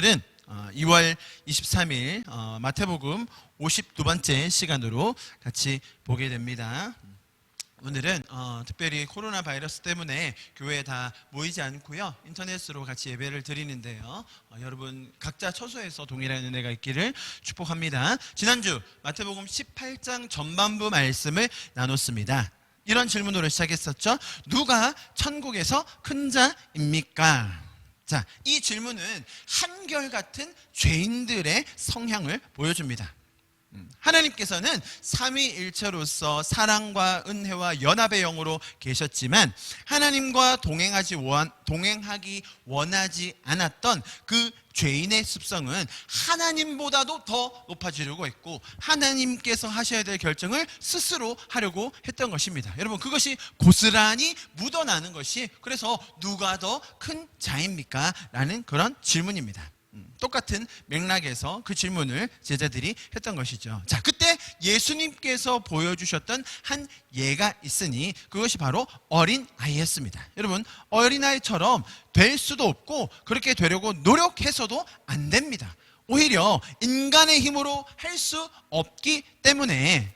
오늘은 2월 23일 마태복음 52번째 시간으로 같이 보게 됩니다. 오늘은 특별히 코로나 바이러스 때문에 교회에 다 모이지 않고요, 인터넷으로 같이 예배를 드리는데요, 여러분 각자 처소에서 동일한 은혜가 있기를 축복합니다. 지난주 마태복음 18장 전반부 말씀을 나눴습니다. 이런 질문으로 시작했었죠. 누가 천국에서 큰 자입니까? 자, 이 질문은 한결같은 죄인들의 성향을 보여줍니다. 하나님께서는 삼위일체로서 사랑과 은혜와 연합의 영으로 계셨지만 하나님과 동행하기 원하지 않았던 그 죄인의 습성은 하나님보다도 더 높아지려고 했고 하나님께서 하셔야 될 결정을 스스로 하려고 했던 것입니다. 여러분, 그것이 고스란히 묻어나는 것이 그래서 누가 더 큰 자입니까? 라는 그런 질문입니다. 똑같은 맥락에서 그 질문을 제자들이 했던 것이죠. 자, 그때 예수님께서 보여주셨던 한 예가 있으니 그것이 바로 어린아이였습니다. 여러분, 어린아이처럼 될 수도 없고 그렇게 되려고 노력해서도 안 됩니다. 오히려 인간의 힘으로 할 수 없기 때문에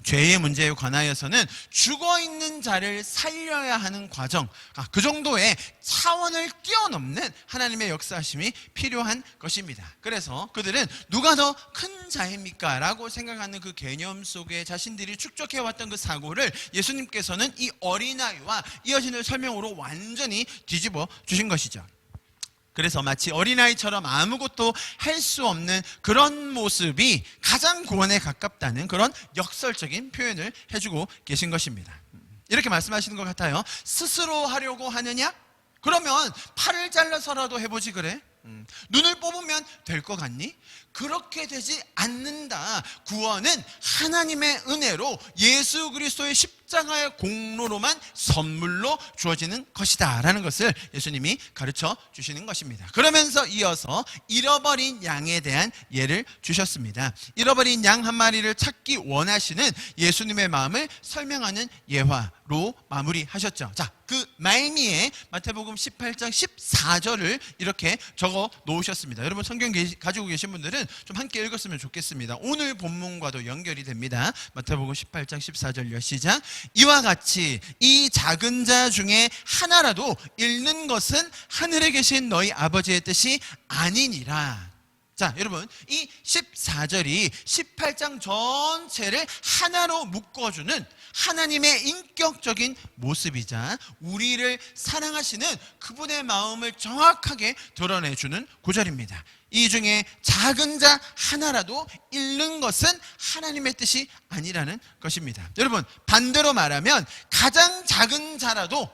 죄의 문제에 관하여서는 죽어있는 자를 살려야 하는 과정, 그 정도의 차원을 뛰어넘는 하나님의 역사하심이 필요한 것입니다. 그래서 그들은 누가 더 큰 자입니까? 라고 생각하는 그 개념 속에 자신들이 축적해왔던 그 사고를 예수님께서는 이 어린아이와 이어지는 설명으로 완전히 뒤집어 주신 것이죠. 그래서 마치 어린아이처럼 아무것도 할 수 없는 그런 모습이 가장 구원에 가깝다는 그런 역설적인 표현을 해주고 계신 것입니다. 이렇게 말씀하시는 것 같아요. 스스로 하려고 하느냐? 그러면 팔을 잘라서라도 해보지 그래? 눈을 뽑으면 될 것 같니? 그렇게 되지 않는다. 구원은 하나님의 은혜로 예수 그리스도의 십자가의 공로로만 선물로 주어지는 것이다 라는 것을 예수님이 가르쳐 주시는 것입니다. 그러면서 이어서 잃어버린 양에 대한 예를 주셨습니다. 잃어버린 양 한 마리를 찾기 원하시는 예수님의 마음을 설명하는 예화로 마무리하셨죠. 자, 그 말미에 마태복음 18장 14절을 이렇게 적어 놓으셨습니다. 여러분, 성경 가지고 계신 분들은 좀 함께 읽었으면 좋겠습니다. 오늘 본문과도 연결이 됩니다. 마태복음 18장 14절요. 시작. 이와 같이 이 작은 자 중에 하나라도 잃는 것은 하늘에 계신 너희 아버지의 뜻이 아니니라. 자, 여러분, 이 14절이 18장 전체를 하나로 묶어주는 하나님의 인격적인 모습이자 우리를 사랑하시는 그분의 마음을 정확하게 드러내주는 구절입니다. 이 중에 작은 자 하나라도 잃는 것은 하나님의 뜻이 아니라는 것입니다. 여러분, 반대로 말하면 가장 작은 자라도,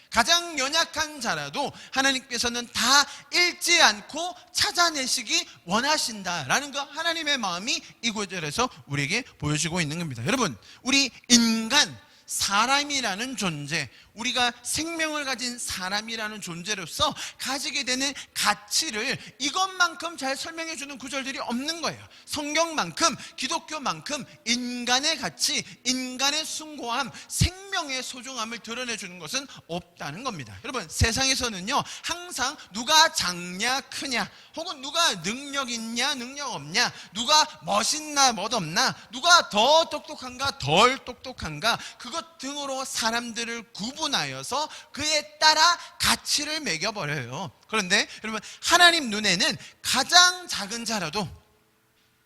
가장 연약한 자라도 하나님께서는 다 잃지 않고 찾아내시기 원하신다라는 것, 하나님의 마음이 이 구절에서 우리에게 보여주고 있는 겁니다. 여러분, 우리 인간, 사람이라는 존재, 우리가 생명을 가진 사람이라는 존재로서 가지게 되는 가치를 이것만큼 잘 설명해 주는 구절들이 없는 거예요. 성경만큼, 기독교만큼 인간의 가치, 인간의 숭고함, 생명의 소중함을 드러내 주는 것은 없다는 겁니다. 여러분, 세상에서는요, 항상 누가 작냐 크냐, 혹은 누가 능력 있냐 능력 없냐, 누가 멋있나 멋없나, 누가 더 똑똑한가 덜 똑똑한가, 그것 등으로 사람들을 구분하여서 그에 따라 가치를 매겨버려요. 그런데 여러분, 하나님 눈에는 가장 작은 자라도,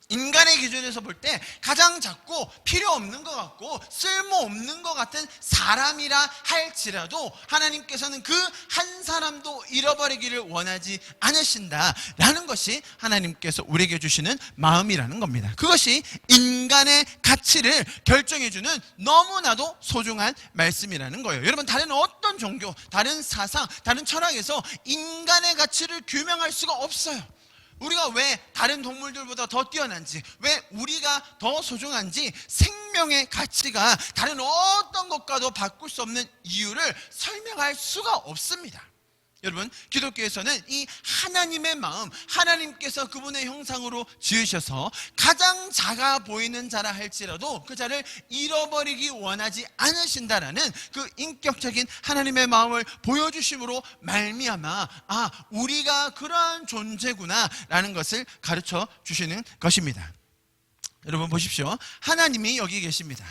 인간의 기준에서 볼 때 가장 작고 필요 없는 것 같고 쓸모없는 것 같은 사람이라 할지라도 하나님께서는 그 한 사람도 잃어버리기를 원하지 않으신다라는 것이 하나님께서 우리에게 주시는 마음이라는 겁니다. 그것이 인간의 가치를 결정해주는 너무나도 소중한 말씀이라는 거예요. 여러분, 다른 어떤 종교, 다른 사상, 다른 철학에서 인간의 가치를 규명할 수가 없어요. 우리가 왜 다른 동물들보다 더 뛰어난지, 왜 우리가 더 소중한지, 생명의 가치가 다른 어떤 것과도 바꿀 수 없는 이유를 설명할 수가 없습니다. 여러분, 기독교에서는 이 하나님의 마음, 하나님께서 그분의 형상으로 지으셔서 가장 작아 보이는 자라 할지라도 그 자를 잃어버리기 원하지 않으신다라는 그 인격적인 하나님의 마음을 보여주심으로 말미암아 우리가 그러한 존재구나 라는 것을 가르쳐 주시는 것입니다. 여러분 보십시오. 하나님이 여기 계십니다.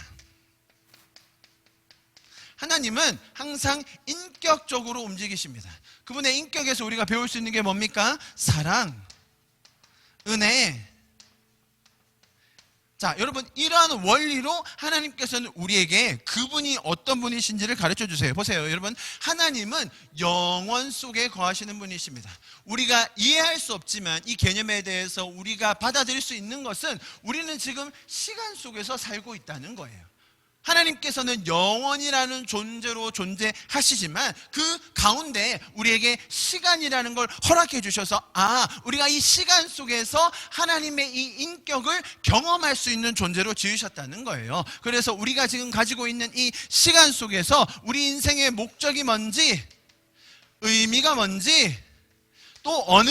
하나님은 항상 인격적으로 움직이십니다. 그분의 인격에서 우리가 배울 수 있는 게 뭡니까? 사랑, 은혜. 자, 여러분, 이러한 원리로 하나님께서는 우리에게 그분이 어떤 분이신지를 가르쳐 주세요. 보세요, 여러분. 하나님은 영원 속에 거하시는 분이십니다. 우리가 이해할 수 없지만 이 개념에 대해서 우리가 받아들일 수 있는 것은 우리는 지금 시간 속에서 살고 있다는 거예요. 하나님께서는 영원이라는 존재로 존재하시지만 그 가운데 우리에게 시간이라는 걸 허락해 주셔서 우리가 이 시간 속에서 하나님의 이 인격을 경험할 수 있는 존재로 지으셨다는 거예요. 그래서 우리가 지금 가지고 있는 이 시간 속에서 우리 인생의 목적이 뭔지, 의미가 뭔지, 또 어느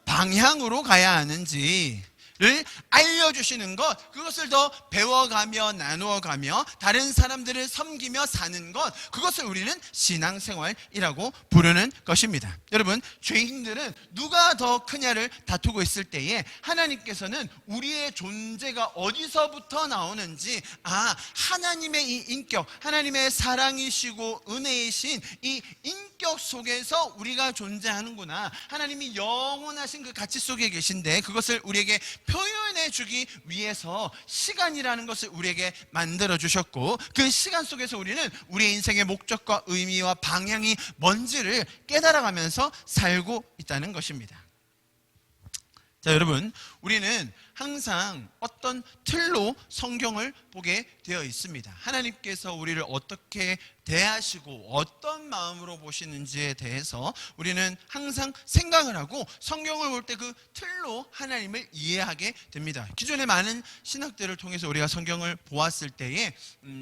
방향으로 가야 하는지 를 알려주시는 것, 그것을 더 배워가며 나누어가며 다른 사람들을 섬기며 사는 것, 그것을 우리는 신앙생활이라고 부르는 것입니다. 여러분, 죄인들은 누가 더 크냐를 다투고 있을 때에 하나님께서는 우리의 존재가 어디서부터 나오는지 하나님의 이 인격, 하나님의 사랑이시고 은혜이신 이 인격 속에서 우리가 존재하는구나, 하나님이 영원하신 그 가치 속에 계신데 그것을 우리에게 표현해 주기 위해서 시간이라는 것을 우리에게 만들어 주셨고, 그 시간 속에서 우리는 우리의 인생의 목적과 의미와 방향이 뭔지를 깨달아가면서 살고 있다는 것입니다. 자, 여러분, 우리는 항상 어떤 틀로 성경을 보게 되어 있습니다. 하나님께서 우리를 어떻게 대하시고 어떤 마음으로 보시는지에 대해서 우리는 항상 생각을 하고 성경을 볼 때 그 틀로 하나님을 이해하게 됩니다. 기존의 많은 신학들을 통해서 우리가 성경을 보았을 때에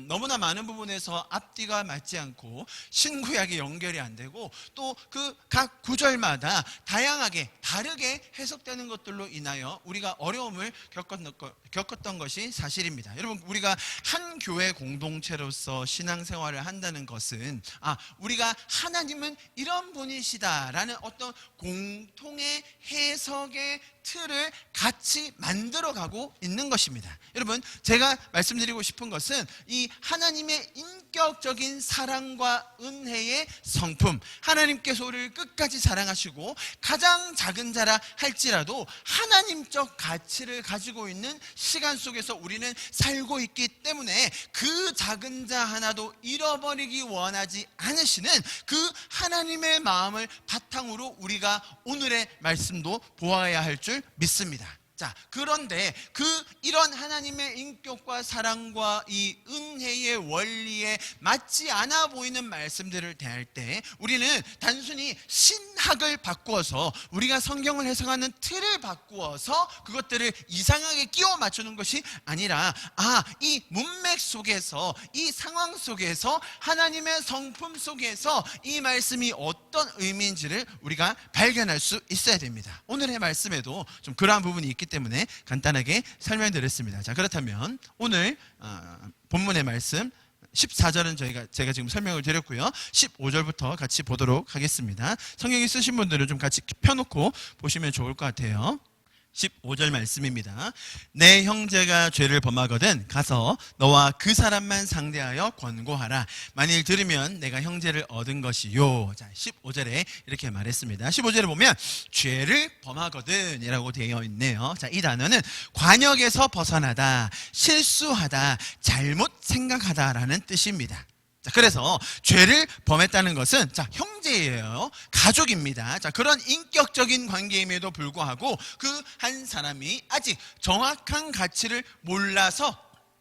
너무나 많은 부분에서 앞뒤가 맞지 않고 신구약이 연결이 안 되고 또 그 각 구절마다 다양하게 다르게 해석되는 것들로 인하여 우리가 어려움을 겪었던 것이 사실입니다. 여러분, 우리가 한 교회 공동체로서 신앙생활을 한다는 것은 우리가 하나님은 이런 분이시다라는 어떤 공통의 해석의 틀을 같이 만들어가고 있는 것입니다. 여러분, 제가 말씀드리고 싶은 것은 이 하나님의 인격적인 사랑과 은혜의 성품, 하나님께서 우리를 끝까지 사랑하시고 가장 작은 자라 할지라도 하나님적 가치를 가지고 있는 시간 속에서 우리는 살고 있기 때문에 그 작은 자 하나도 잃어버리기 원하지 않으시는 그 하나님의 마음을 바탕으로 우리가 오늘의 말씀도 보아야 할 줄 믿습니다. 자, 그런데 이런 하나님의 인격과 사랑과 이 은혜의 원리에 맞지 않아 보이는 말씀들을 대할 때 우리는 단순히 신학을 바꾸어서 우리가 성경을 해석하는 틀을 바꾸어서 그것들을 이상하게 끼워 맞추는 것이 아니라 이 문맥 속에서, 이 상황 속에서, 하나님의 성품 속에서 이 말씀이 어떤 의미인지를 우리가 발견할 수 있어야 됩니다. 오늘의 말씀에도 좀 그러한 부분이 있기 때문에 간단하게 설명드렸습니다. 자, 그렇다면 오늘 본문의 말씀 14절은 제가 지금 설명을 드렸고요. 15절부터 같이 보도록 하겠습니다. 성경 있으신 분들은 좀 같이 펴놓고 보시면 좋을 것 같아요. 15절 말씀입니다. 내 형제가 죄를 범하거든 가서 너와 그 사람만 상대하여 권고하라. 만일 들으면 내가 형제를 얻은 것이요. 자, 15절에 이렇게 말했습니다. 15절에 보면 죄를 범하거든 이라고 되어 있네요. 자, 이 단어는 관역에서 벗어나다, 실수하다, 잘못 생각하다라는 뜻입니다. 자, 그래서 죄를 범했다는 것은 형제예요. 가족입니다. 자, 그런 인격적인 관계임에도 불구하고 그 한 사람이 아직 정확한 가치를 몰라서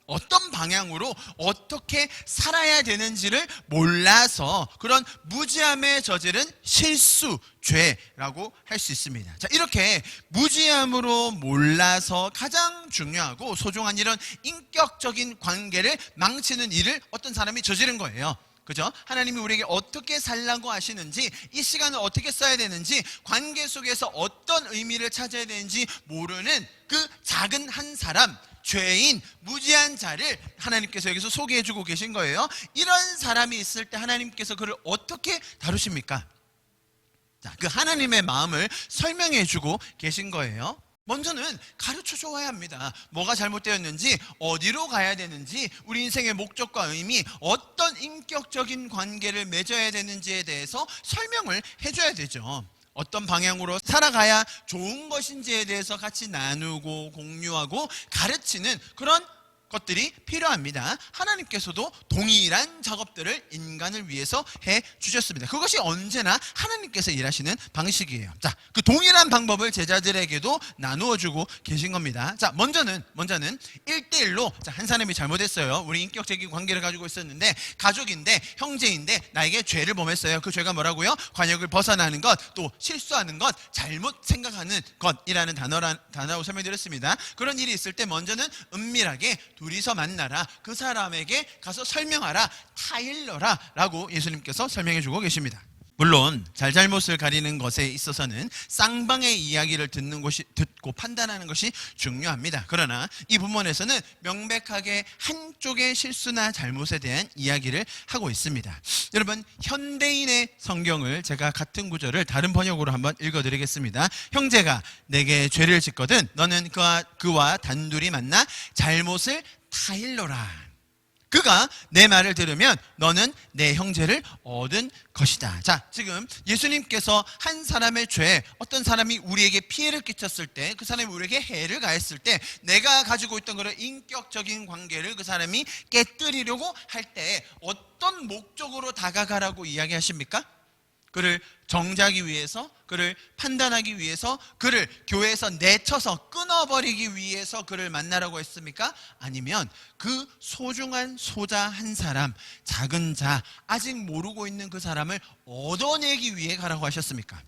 어떤 방향으로 어떻게 살아야 되는지를 몰라서 그런 무지함에 저지른 실수, 죄라고 할 수 있습니다. 자, 이렇게 무지함으로 몰라서 가장 중요하고 소중한 이런 인격적인 관계를 망치는 일을 어떤 사람이 저지른 거예요. 그죠? 하나님이 우리에게 어떻게 살라고 하시는지, 이 시간을 어떻게 써야 되는지, 관계 속에서 어떤 의미를 찾아야 되는지 모르는 그 작은 한 사람, 죄인, 무지한 자를 하나님께서 여기서 소개해주고 계신 거예요. 이런 사람이 있을 때 하나님께서 그를 어떻게 다루십니까? 자, 그 하나님의 마음을 설명해주고 계신 거예요. 먼저는 가르쳐 줘야 합니다. 뭐가 잘못되었는지, 어디로 가야 되는지, 우리 인생의 목적과 의미, 어떤 인격적인 관계를 맺어야 되는지에 대해서 설명을 해줘야 되죠. 어떤 방향으로 살아가야 좋은 것인지에 대해서 같이 나누고 공유하고 가르치는 그런 것들이 필요합니다. 하나님께서도 동일한 작업들을 인간을 위해서 해 주셨습니다. 그것이 언제나 하나님께서 일하시는 방식이에요. 자, 그 동일한 방법을 제자들에게도 나누어 주고 계신 겁니다. 자, 먼저는 1대1로, 한 사람이 잘못했어요. 우리 인격적인 관계를 가지고 있었는데, 가족인데, 형제인데 나에게 죄를 범했어요. 그 죄가 뭐라고요? 관역을 벗어나는 것, 또 실수하는 것, 잘못 생각하는 것이라는 단어로 설명드렸습니다. 그런 일이 있을 때 먼저는 은밀하게 둘이서 만나라, 그 사람에게 가서 설명하라, 타일러라 라고 예수님께서 설명해 주고 계십니다. 물론 잘잘못을 가리는 것에 있어서는 쌍방의 이야기를 듣고 판단하는 것이 중요합니다. 그러나 이 부분에서는 명백하게 한쪽의 실수나 잘못에 대한 이야기를 하고 있습니다. 여러분, 현대인의 성경을 제가 같은 구절을 다른 번역으로 한번 읽어드리겠습니다. 형제가 내게 죄를 짓거든 너는 그와 단둘이 만나 잘못을 타일러라. 그가 내 말을 들으면 너는 내 형제를 얻은 것이다. 자, 지금 예수님께서 한 사람의 죄, 어떤 사람이 우리에게 피해를 끼쳤을 때, 그 사람이 우리에게 해를 가했을 때, 내가 가지고 있던 그런 인격적인 관계를 그 사람이 깨뜨리려고 할 때 어떤 목적으로 다가가라고 이야기하십니까? 그를 정죄하기 위해서, 그를 판단하기 위해서, 그를 교회에서 내쳐서 끊어버리기 위해서 그를 만나라고 했습니까? 아니면 그 소중한 소자 한 사람, 작은 자, 아직 모르고 있는 그 사람을 얻어내기 위해 가라고 하셨습니까?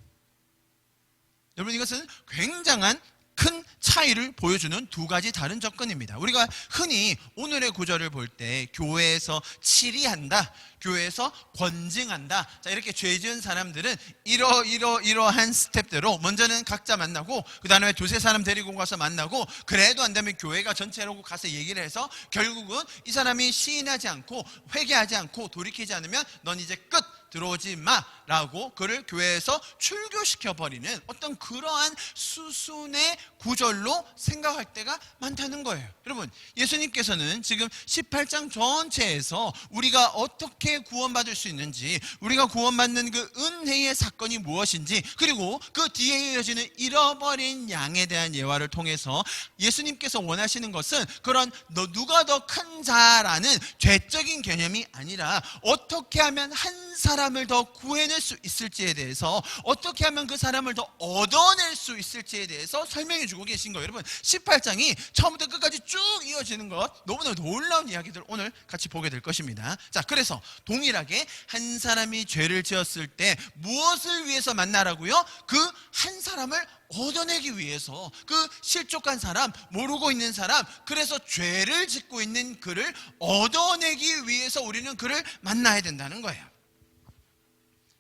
여러분, 이것은 굉장한 큰 차이를 보여주는 두 가지 다른 접근입니다. 우리가 흔히 오늘의 구절을 볼 때 교회에서 치리한다, 교회에서 권징한다, 자, 이렇게 죄 지은 사람들은 이러한 스텝대로 먼저는 각자 만나고, 그 다음에 두세 사람 데리고 가서 만나고, 그래도 안 되면 교회가 전체로 가서 얘기를 해서 결국은 이 사람이 시인하지 않고 회개하지 않고 돌이키지 않으면 넌 이제 끝, 들어오지 마라고 그를 교회에서 출교시켜버리는 어떤 그러한 수순의 구절로 생각할 때가 많다는 거예요. 여러분, 예수님께서는 지금 18장 전체에서 우리가 어떻게 구원받을 수 있는지, 우리가 구원받는 그 은혜의 사건이 무엇인지, 그리고 그 뒤에 이어지는 잃어버린 양에 대한 예화를 통해서 예수님께서 원하시는 것은 그런 누가 더 큰 자라는 죄적인 개념이 아니라 어떻게 하면 한 사람을 더 구해낼 수 있을지에 대해서, 어떻게 하면 그 사람을 더 얻어낼 수 있을지에 대해서 설명해 주고 계신 거예요. 여러분, 18장이 처음부터 끝까지 쭉 이어지는 것, 너무나 놀라운 이야기들 오늘 같이 보게 될 것입니다. 자, 그래서 동일하게 한 사람이 죄를 지었을 때 무엇을 위해서 만나라고요? 그 한 사람을 얻어내기 위해서, 그 실족한 사람, 모르고 있는 사람, 그래서 죄를 짓고 있는 그를 얻어내기 위해서 우리는 그를 만나야 된다는 거예요.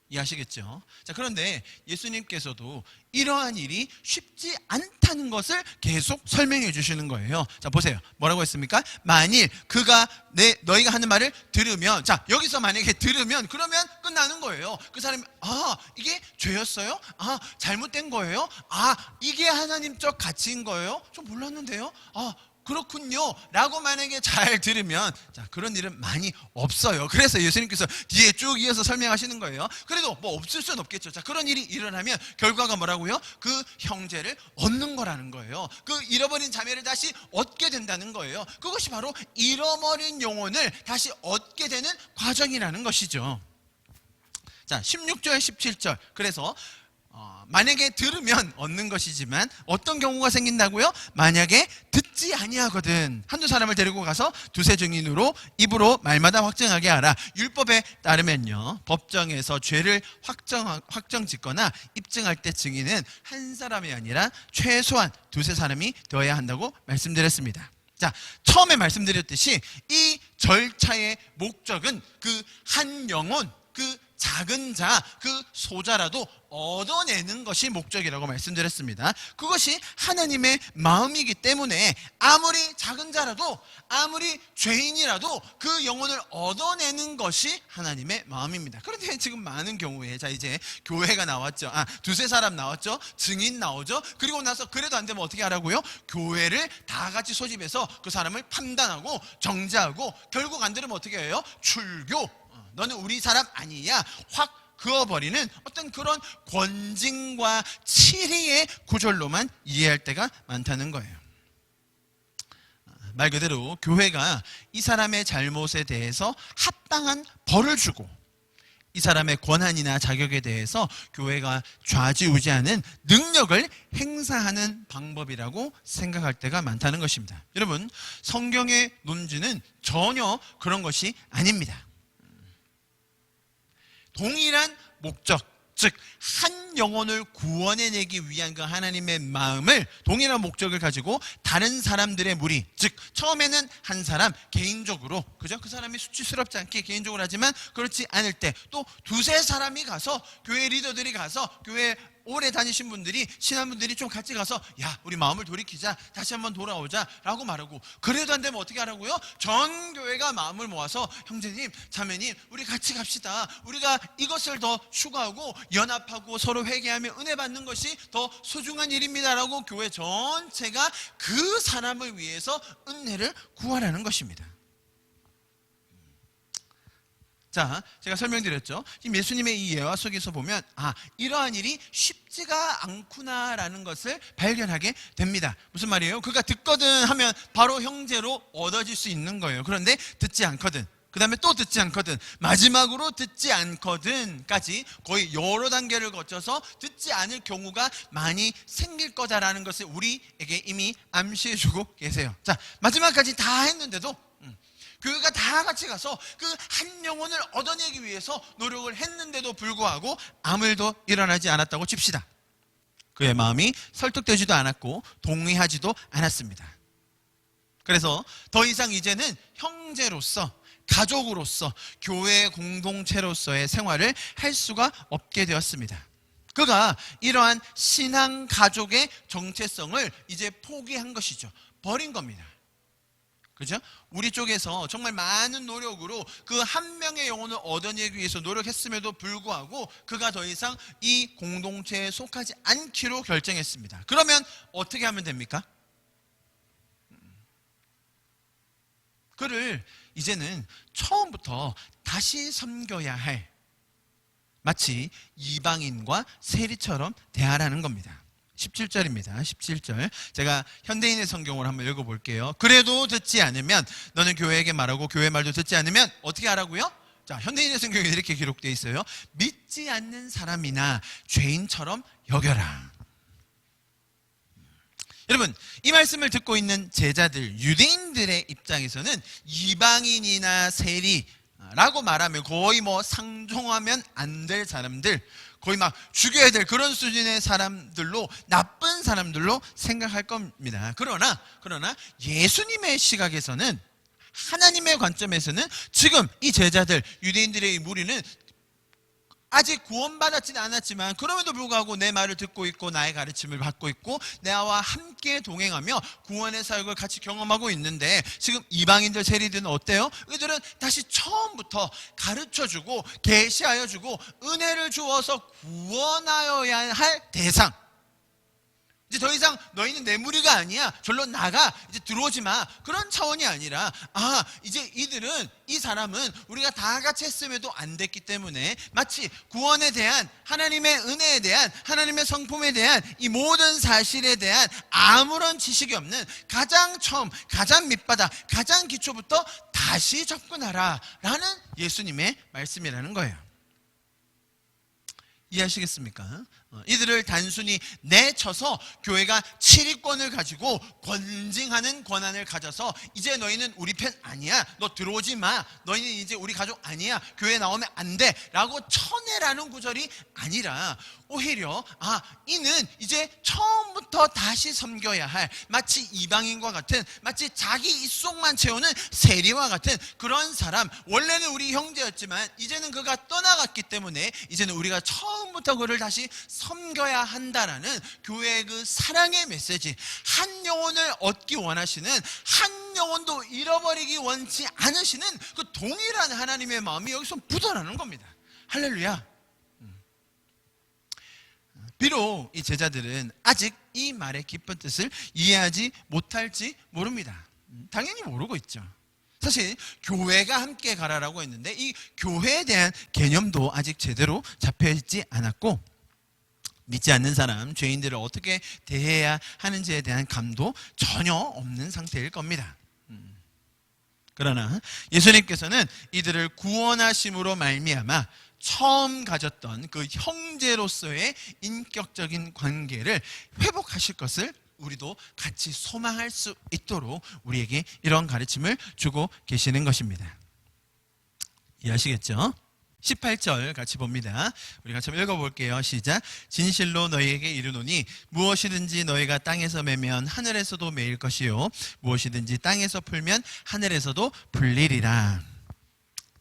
이해하시겠죠? 자, 그런데 예수님께서도 이러한 일이 쉽지 않다는 것을 계속 설명해 주시는 거예요. 자, 보세요. 뭐라고 했습니까? 만일 그가 너희가 하는 말을 들으면, 자, 여기서 만약에 들으면, 그러면 끝나는 거예요. 그 사람이, 이게 죄였어요? 잘못된 거예요? 이게 하나님적 가치인 거예요? 좀 몰랐는데요? 그렇군요 라고 만약에 잘 들으면, 자, 그런 일은 많이 없어요. 그래서 예수님께서 뒤에 쭉 이어서 설명하시는 거예요. 그래도 뭐 없을 수는 없겠죠. 자, 그런 일이 일어나면 결과가 뭐라고요? 그 형제를 얻는 거라는 거예요. 그 잃어버린 자매를 다시 얻게 된다는 거예요. 그것이 바로 잃어버린 영혼을 다시 얻게 되는 과정이라는 것이죠. 자, 16절 17절. 그래서 만약에 들으면 얻는 것이지만 어떤 경우가 생긴다고요? 만약에 듣지 아니하거든 한두 사람을 데리고 가서 두세 증인으로 입으로 말마다 확증하게 하라. 율법에 따르면요, 법정에서 죄를 확정 짓거나 입증할 때 증인은 한 사람이 아니라 최소한 두세 사람이 되어야 한다고 말씀드렸습니다. 자, 처음에 말씀드렸듯이 이 절차의 목적은 그 한 영혼, 그 작은 자, 그 소자라도 얻어내는 것이 목적이라고 말씀드렸습니다. 그것이 하나님의 마음이기 때문에 아무리 작은 자라도, 아무리 죄인이라도 그 영혼을 얻어내는 것이 하나님의 마음입니다. 그런데 지금 많은 경우에, 자, 이제 교회가 나왔죠. 두세 사람 나왔죠. 증인 나오죠. 그리고 나서 그래도 안 되면 어떻게 하라고요? 교회를 다 같이 소집해서 그 사람을 판단하고 정죄하고, 결국 안 되면 어떻게 해요? 출교. 너는 우리 사람 아니야. 확 그어버리는 어떤 그런 권징과 치리의 구절로만 이해할 때가 많다는 거예요. 말 그대로 교회가 이 사람의 잘못에 대해서 합당한 벌을 주고, 이 사람의 권한이나 자격에 대해서 교회가 좌지우지하는 능력을 행사하는 방법이라고 생각할 때가 많다는 것입니다. 여러분, 성경의 논지는 전혀 그런 것이 아닙니다. 동일한 목적, 즉 한 영혼을 구원해내기 위한 그 하나님의 마음을, 동일한 목적을 가지고 다른 사람들의 무리, 즉 처음에는 한 사람 개인적으로, 그죠? 그 사람이 수치스럽지 않게 개인적으로 하지만 그렇지 않을 때 또 두세 사람이 가서, 교회 리더들이 가서, 교회 오래 다니신 분들이, 신한분들이 좀 같이 가서, 야, 우리 마음을 돌이키자, 다시 한번 돌아오자 라고 말하고, 그래도 안 되면 어떻게 하라고요? 전 교회가 마음을 모아서, 형제님, 자매님, 우리 같이 갑시다. 우리가 이것을 더 추구하고 연합하고 서로 회개하며 은혜 받는 것이 더 소중한 일입니다 라고 교회 전체가 그 사람을 위해서 은혜를 구하라는 것입니다. 자, 제가 설명드렸죠. 지금 예수님의 이 예화 속에서 보면, 이러한 일이 쉽지가 않구나라는 것을 발견하게 됩니다. 무슨 말이에요? 그가 듣거든 하면 바로 형제로 얻어질 수 있는 거예요. 그런데 듣지 않거든, 그 다음에 또 듣지 않거든, 마지막으로 듣지 않거든까지 거의 여러 단계를 거쳐서 듣지 않을 경우가 많이 생길 거다라는 것을 우리에게 이미 암시해주고 계세요. 자, 마지막까지 다 했는데도, 교회가 다 같이 가서 그 한 영혼을 얻어내기 위해서 노력을 했는데도 불구하고 아무 일도 일어나지 않았다고 칩시다. 그의 마음이 설득되지도 않았고 동의하지도 않았습니다. 그래서 더 이상 이제는 형제로서, 가족으로서, 교회 공동체로서의 생활을 할 수가 없게 되었습니다. 그가 이러한 신앙 가족의 정체성을 이제 포기한 것이죠. 버린 겁니다. 그죠? 우리 쪽에서 정말 많은 노력으로 그 한 명의 영혼을 얻어내기 위해서 노력했음에도 불구하고 그가 더 이상 이 공동체에 속하지 않기로 결정했습니다. 그러면 어떻게 하면 됩니까? 그를 이제는 처음부터 다시 섬겨야 할, 마치 이방인과 세리처럼 대하라는 겁니다. 17절입니다. 17절. 제가 현대인의 성경을 한번 읽어볼게요. 그래도 듣지 않으면, 너는 교회에게 말하고 교회 말도 듣지 않으면 어떻게 하라고요? 자, 현대인의 성경에 이렇게 기록되어 있어요. 믿지 않는 사람이나 죄인처럼 여겨라. 여러분, 이 말씀을 듣고 있는 제자들, 유대인들의 입장에서는 이방인이나 세리라고 말하면 거의 상종하면 안 될 사람들, 거의 막 죽여야 될 그런 수준의 사람들로, 나쁜 사람들로 생각할 겁니다. 그러나 예수님의 시각에서는, 하나님의 관점에서는 지금 이 제자들, 유대인들의 이 무리는 아직 구원받았지는 않았지만 그럼에도 불구하고 내 말을 듣고 있고 나의 가르침을 받고 있고 나와 함께 동행하며 구원의 사역을 같이 경험하고 있는데, 지금 이방인들, 세리들은 어때요? 이들은 다시 처음부터 가르쳐주고 계시하여주고 은혜를 주어서 구원하여야 할 대상, 이제 더 이상 너희는 내 무리가 아니야, 절로 나가, 이제 들어오지 마, 그런 차원이 아니라, 이제 이들은, 이 사람은 우리가 다 같이 했음에도 안 됐기 때문에 마치 구원에 대한, 하나님의 은혜에 대한, 하나님의 성품에 대한 이 모든 사실에 대한 아무런 지식이 없는, 가장 처음, 가장 밑바닥, 가장 기초부터 다시 접근하라 라는 예수님의 말씀이라는 거예요. 이해하시겠습니까? 이들을 단순히 내쳐서 교회가 치리권을 가지고 권징하는 권한을 가져서 이제 너희는 우리 편 아니야, 너 들어오지 마, 너희는 이제 우리 가족 아니야, 교회 나오면 안 돼 라고 쳐내라는 구절이 아니라 오히려 이는 이제 처음부터 다시 섬겨야 할, 마치 이방인과 같은, 마치 자기 입속만 채우는 세리와 같은 그런 사람, 원래는 우리 형제였지만 이제는 그가 떠나갔기 때문에 이제는 우리가 처음부터 그를 다시 섬겨야 한다라는 교회의 그 사랑의 메시지, 한 영혼을 얻기 원하시는, 한 영혼도 잃어버리기 원치 않으시는 그 동일한 하나님의 마음이 여기서 묻어나는 겁니다. 할렐루야. 비록 이 제자들은 아직 이 말의 깊은 뜻을 이해하지 못할지 모릅니다. 당연히 모르고 있죠. 사실 교회가 함께 가라라고 했는데 이 교회에 대한 개념도 아직 제대로 잡혀있지 않았고, 믿지 않는 사람, 죄인들을 어떻게 대해야 하는지에 대한 감도 전혀 없는 상태일 겁니다. 그러나 예수님께서는 이들을 구원하심으로 말미암아 처음 가졌던 그 형제로서의 인격적인 관계를 회복하실 것을 우리도 같이 소망할 수 있도록 우리에게 이런 가르침을 주고 계시는 것입니다. 이해하시겠죠? 18절 같이 봅니다. 우리 같이 한번 읽어볼게요. 시작. 진실로 너희에게 이르노니 무엇이든지 너희가 땅에서 매면 하늘에서도 매일 것이요 무엇이든지 땅에서 풀면 하늘에서도 풀리리라.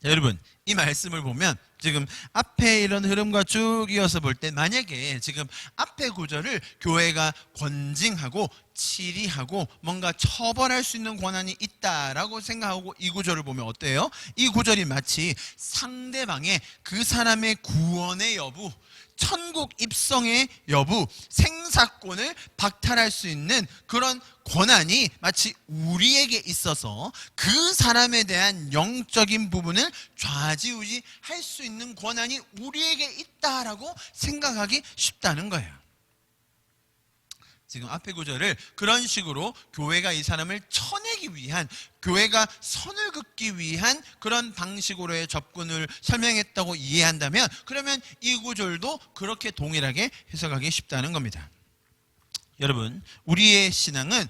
자, 여러분, 이 말씀을 보면 지금 앞에 이런 흐름과 쭉 이어서 볼 때 만약에 지금 앞에 구절을 교회가 권징하고 치리하고 뭔가 처벌할 수 있는 권한이 있다라고 생각하고 이 구절을 보면 어때요? 이 구절이 마치 상대방의 그 사람의 구원의 여부, 천국 입성의 여부, 생사권을 박탈할 수 있는 그런 권한이 마치 우리에게 있어서 그 사람에 대한 영적인 부분을 좌지우지할 수 있는 권한이 우리에게 있다라고 생각하기 쉽다는 거예요. 지금 앞에 구절을 그런 식으로 교회가 이 사람을 쳐내기 위한, 교회가 선을 긋기 위한 그런 방식으로의 접근을 설명했다고 이해한다면, 그러면 이 구절도 그렇게 동일하게 해석하기 쉽다는 겁니다. 여러분, 우리의 신앙은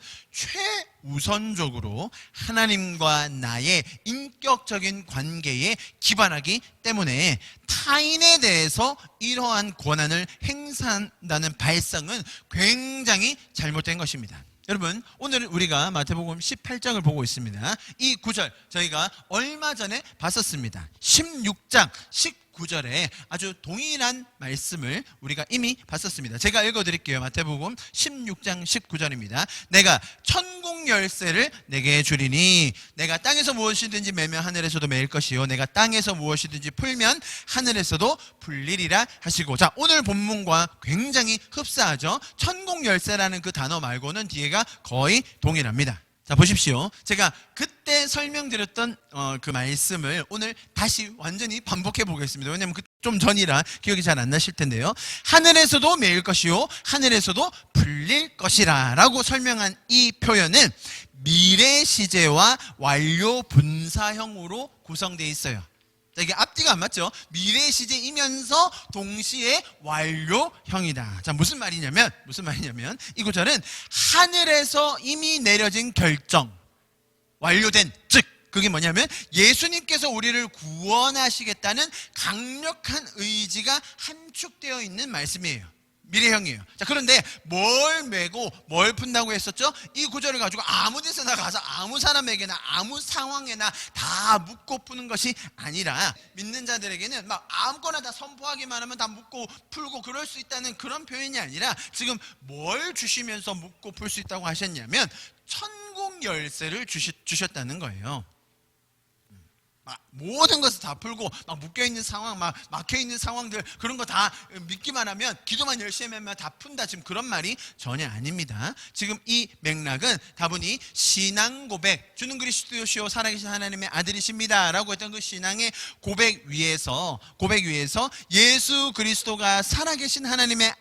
최우선적으로 하나님과 나의 인격적인 관계에 기반하기 때문에 타인에 대해서 이러한 권한을 행사한다는 발상은 굉장히 잘못된 것입니다. 여러분, 오늘 우리가 마태복음 18장을 보고 있습니다. 이 구절 저희가 얼마 전에 봤었습니다. 16장 19절에 아주 동일한 말씀을 우리가 이미 봤었습니다. 제가 읽어드릴게요. 마태복음 16장 19절입니다. 내가 천국 열쇠를 내게 주리니 내가 땅에서 무엇이든지 매면 하늘에서도 매일 것이요 내가 땅에서 무엇이든지 풀면 하늘에서도 풀리리라 하시고, 자, 오늘 본문과 굉장히 흡사하죠. 천국 열쇠라는 그 단어 말고는 뒤에가 거의 동일합니다. 자, 보십시오. 제가 그때 설명드렸던 그 말씀을 오늘 다시 완전히 반복해 보겠습니다. 왜냐하면 좀 전이라 기억이 잘 안 나실 텐데요. 하늘에서도 매일 것이요 하늘에서도 풀릴 것이라 라고 설명한 이 표현은 미래 시제와 완료 분사형으로 구성되어 있어요. 자, 이게 앞뒤가 안 맞죠? 미래 시제이면서 동시에 완료형이다. 자, 무슨 말이냐면 이 구절은 하늘에서 이미 내려진 결정, 완료된, 즉 그게 뭐냐면 예수님께서 우리를 구원하시겠다는 강력한 의지가 함축되어 있는 말씀이에요. 미래형이에요. 자, 그런데 뭘 메고 뭘 푼다고 했었죠? 이 구절을 가지고 아무 데서나 가서 아무 사람에게나 아무 상황에나 다 묻고 푸는 것이 아니라 믿는 자들에게는 막 아무거나 다 선포하기만 하면 다 묻고 풀고 그럴 수 있다는 그런 표현이 아니라 지금 뭘 주시면서 묻고 풀 수 있다고 하셨냐면 천국 열쇠를 주셨다는 거예요. 막 모든 것을 다 풀고 막 묶여있는 상황, 막 막혀있는 상황들 그런 거 다 믿기만 하면, 기도만 열심히 하면 다 푼다, 지금 그런 말이 전혀 아닙니다. 지금 이 맥락은 다분히 신앙 고백, 주는 그리스도시요 살아계신 하나님의 아들이십니다 라고 했던 그 신앙의 고백 위에서 예수 그리스도가 살아계신 하나님의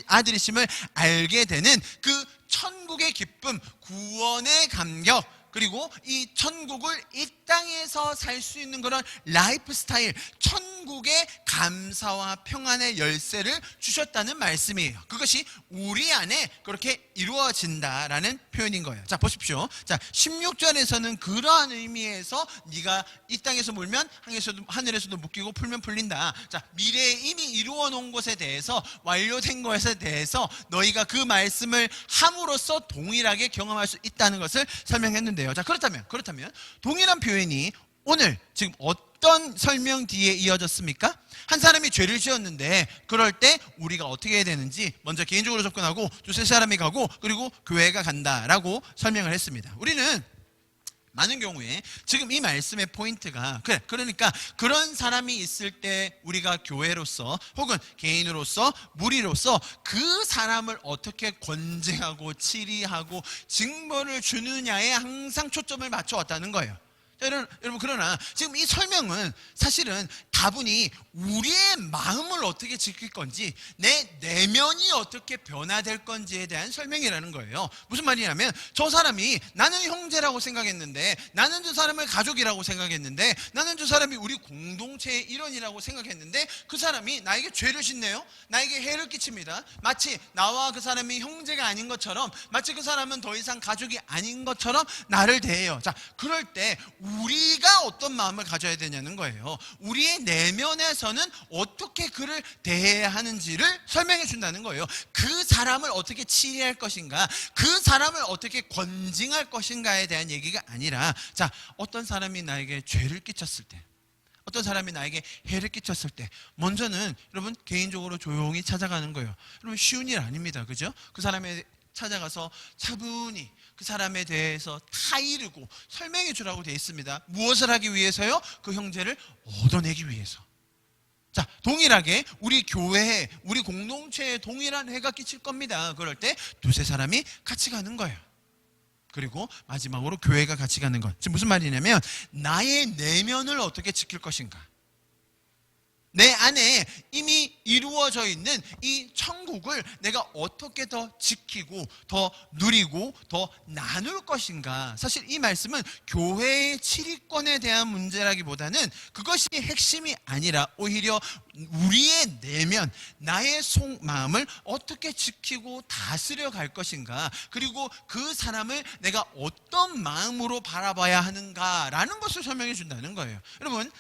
아들이심을 알게 되는 그 천국의 기쁨, 구원의 감격, 그리고 이 천국을 이 땅에서 살 수 있는 그런 라이프 스타일, 천국의 감사와 평안의 열쇠를 주셨다는 말씀이에요. 그것이 우리 안에 그렇게 이루어진다라는 표현인 거예요. 자, 보십시오. 자, 16절에서는 그러한 의미에서 네가 이 땅에서 물면 하늘에서도 묶이고 풀면 풀린다. 자, 미래에 이미 이루어 놓은 것에 대해서, 완료된 것에 대해서 너희가 그 말씀을 함으로써 동일하게 경험할 수 있다는 것을 설명했는데요. 자, 그렇다면 동일한 표현이 오늘 지금 어떤 설명 뒤에 이어졌습니까? 한 사람이 죄를 지었는데 그럴 때 우리가 어떻게 해야 되는지 먼저 개인적으로 접근하고 두세 사람이 가고 그리고 교회가 간다라고 설명을 했습니다. 우리는 많은 경우에 지금 이 말씀의 포인트가 그러니까 그런 사람이 있을 때 우리가 교회로서 혹은 개인으로서 무리로서 그 사람을 어떻게 권징하고 치리하고 징벌을 주느냐에 항상 초점을 맞춰왔다는 거예요. 여러분, 그러나 지금 이 설명은 사실은 다분히 우리의 마음을 어떻게 지킬 건지, 내 내면이 어떻게 변화될 건지에 대한 설명이라는 거예요. 무슨 말이냐면, 저 사람이 나는 형제라고 생각했는데, 나는 저 사람을 가족이라고 생각했는데, 나는 저 사람이 우리 공동체의 일원이라고 생각했는데, 그 사람이 나에게 죄를 짓네요. 나에게 해를 끼칩니다. 마치 나와 그 사람이 형제가 아닌 것처럼, 마치 그 사람은 더 이상 가족이 아닌 것처럼 나를 대해요. 자, 그럴 때 우리가 어떤 마음을 가져야 되냐는 거예요. 우리의 내면에서는 어떻게 그를 대해야 하는지를 설명해 준다는 거예요. 그 사람을 어떻게 치리할 것인가, 그 사람을 어떻게 권징할 것인가에 대한 얘기가 아니라, 자, 어떤 사람이 나에게 죄를 끼쳤을 때, 어떤 사람이 나에게 해를 끼쳤을 때 먼저는 여러분 개인적으로 조용히 찾아가는 거예요. 여러분 쉬운 일 아닙니다. 그죠? 그 사람에 찾아가서 차분히 그 사람에 대해서 타이르고 설명해 주라고 되어 있습니다. 무엇을 하기 위해서요? 그 형제를 얻어내기 위해서. 자, 동일하게 우리 교회에, 우리 공동체에 동일한 해가 끼칠 겁니다. 그럴 때 두세 사람이 같이 가는 거예요. 그리고 마지막으로 교회가 같이 가는 것. 지금 무슨 말이냐면, 나의 내면을 어떻게 지킬 것인가, 내 안에 이미 이루어져 있는 이 천국을 내가 어떻게 더 지키고 더 누리고 더 나눌 것인가. 사실 이 말씀은 교회의 치리권에 대한 문제라기보다는 그것이 핵심이 아니라 오히려 우리의 내면, 나의 속마음을 어떻게 지키고 다스려 갈 것인가, 그리고 그 사람을 내가 어떤 마음으로 바라봐야 하는가라는 것을 설명해 준다는 거예요. 여러분,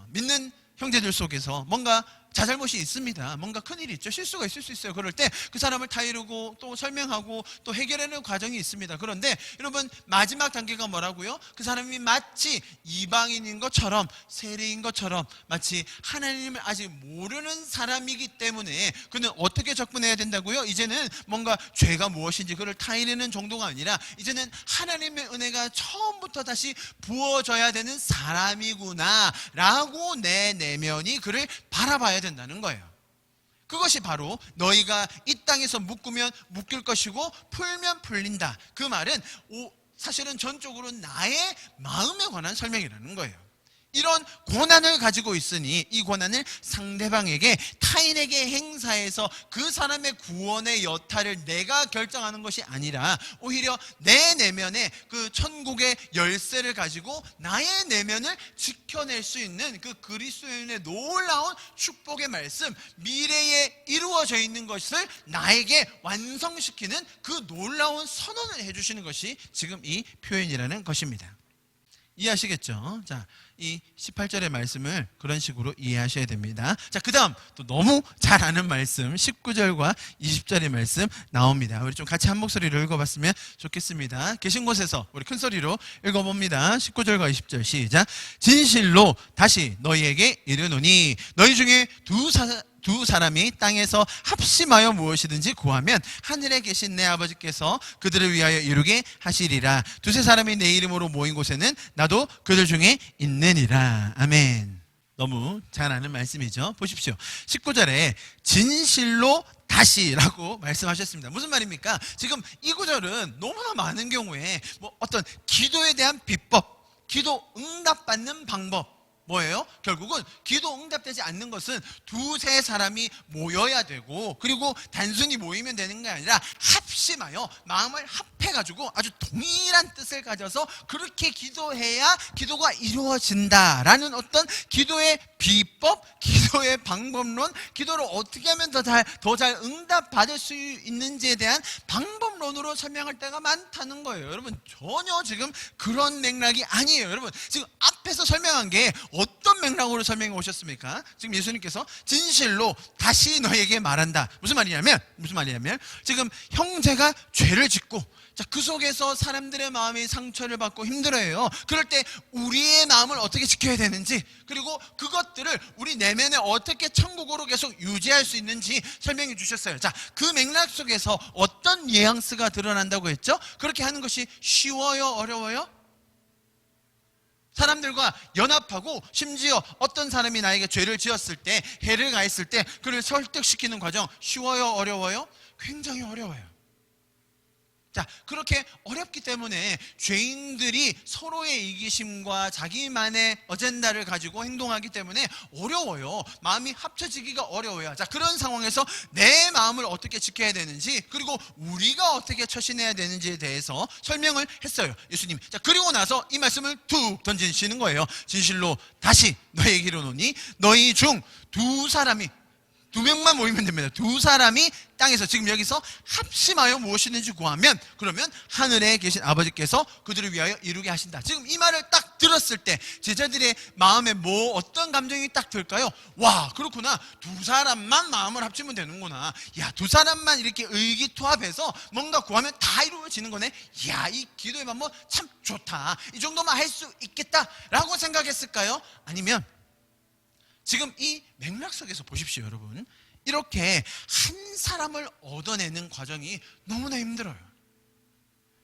믿는 형제들 속에서 뭔가 자잘못이 있습니다. 뭔가 큰일이 있죠. 실수가 있을 수 있어요. 그럴 때 그 사람을 타이르고 또 설명하고 또 해결하는 과정이 있습니다. 그런데 여러분, 마지막 단계가 뭐라고요? 그 사람이 마치 이방인인 것처럼, 세리인 것처럼, 마치 하나님을 아직 모르는 사람이기 때문에 그는 어떻게 접근해야 된다고요? 이제는 뭔가 죄가 무엇인지 그를 타이르는 정도가 아니라 이제는 하나님의 은혜가 처음부터 다시 부어져야 되는 사람이구나 라고 내 내면이 그를 바라봐야 된다는 거예요. 그것이 바로 너희가 이 땅에서 묶으면 묶일 것이고 풀면 풀린다. 그 말은 사실은 전적으로 나의 마음에 관한 설명이라는 거예요. 이런 권한을 가지고 있으니 이 권한을 상대방에게, 타인에게 행사해서 그 사람의 구원의 여타를 내가 결정하는 것이 아니라 오히려 내 내면에 그 천국의 열쇠를 가지고 나의 내면을 지켜낼 수 있는 그 그리스도인의 놀라운 축복의 말씀, 미래에 이루어져 있는 것을 나에게 완성시키는 그 놀라운 선언을 해주시는 것이 지금 이 표현이라는 것입니다. 이해하시겠죠? 자, 이 18절의 말씀을 그런 식으로 이해하셔야 됩니다. 자, 그 다음 또 너무 잘 아는 말씀 19절과 20절의 말씀 나옵니다. 우리 좀 같이 한 목소리로 읽어봤으면 좋겠습니다. 계신 곳에서 우리 큰 소리로 읽어봅니다. 19절과 20절 시작. 진실로 다시 너희에게 이르노니 너희 중에 두 사람이 땅에서 합심하여 무엇이든지 구하면 하늘에 계신 내 아버지께서 그들을 위하여 이루게 하시리라. 두세 사람이 내 이름으로 모인 곳에는 나도 그들 중에 있느니라. 아멘. 너무 잘 아는 말씀이죠. 보십시오. 19절에 진실로 다시라고 말씀하셨습니다. 무슨 말입니까? 지금 이 구절은 너무나 많은 경우에 어떤 기도에 대한 비법, 기도 응답받는 방법, 뭐예요? 결국은 기도 응답되지 않는 것은 두세 사람이 모여야 되고, 그리고 단순히 모이면 되는 게 아니라 합심하여 마음을 합해가지고 아주 동일한 뜻을 가져서 그렇게 기도해야 기도가 이루어진다라는 어떤 기도의 비법, 기도의 방법론, 기도를 어떻게 하면 더 잘 응답받을 수 있는지에 대한 방법론으로 설명할 때가 많다는 거예요. 여러분, 전혀 지금 그런 맥락이 아니에요. 여러분, 지금 앞에서 설명한 게 어떤 맥락으로 설명해 오셨습니까? 지금 예수님께서 진실로 다시 너에게 말한다. 무슨 말이냐면 지금 형제가 죄를 짓고, 자, 그 속에서 사람들의 마음이 상처를 받고 힘들어해요. 그럴 때 우리의 마음을 어떻게 지켜야 되는지, 그리고 그것들을 우리 내면에 어떻게 천국으로 계속 유지할 수 있는지 설명해 주셨어요. 자, 그 맥락 속에서 어떤 뉘앙스가 드러난다고 했죠? 그렇게 하는 것이 쉬워요? 어려워요? 사람들과 연합하고, 심지어 어떤 사람이 나에게 죄를 지었을 때, 해를 가했을 때 그를 설득시키는 과정, 쉬워요? 어려워요? 굉장히 어려워요. 자, 그렇게 어렵기 때문에 죄인들이 서로의 이기심과 자기만의 어젠다를 가지고 행동하기 때문에 어려워요. 마음이 합쳐지기가 어려워요. 자, 그런 상황에서 내 마음을 어떻게 지켜야 되는지, 그리고 우리가 어떻게 처신해야 되는지에 대해서 설명을 했어요, 예수님. 자, 그리고 나서 이 말씀을 툭 던지시는 거예요. 진실로 다시 너에게 이르노니 너희 중 두 명만 모이면 됩니다. 두 사람이 땅에서, 지금 여기서 합심하여 무엇이든지 구하면, 그러면 하늘에 계신 아버지께서 그들을 위하여 이루게 하신다. 지금 이 말을 딱 들었을 때 제자들의 마음에 어떤 감정이 딱 들까요? 와, 그렇구나. 두 사람만 마음을 합치면 되는구나. 야, 두 사람만 이렇게 의기투합해서 뭔가 구하면 다 이루어지는 거네. 야, 이 기도의 방법 참 좋다. 이 정도만 할 수 있겠다라고 생각했을까요? 아니면 지금 이 맥락 속에서 보십시오, 여러분. 이렇게 한 사람을 얻어내는 과정이 너무나 힘들어요.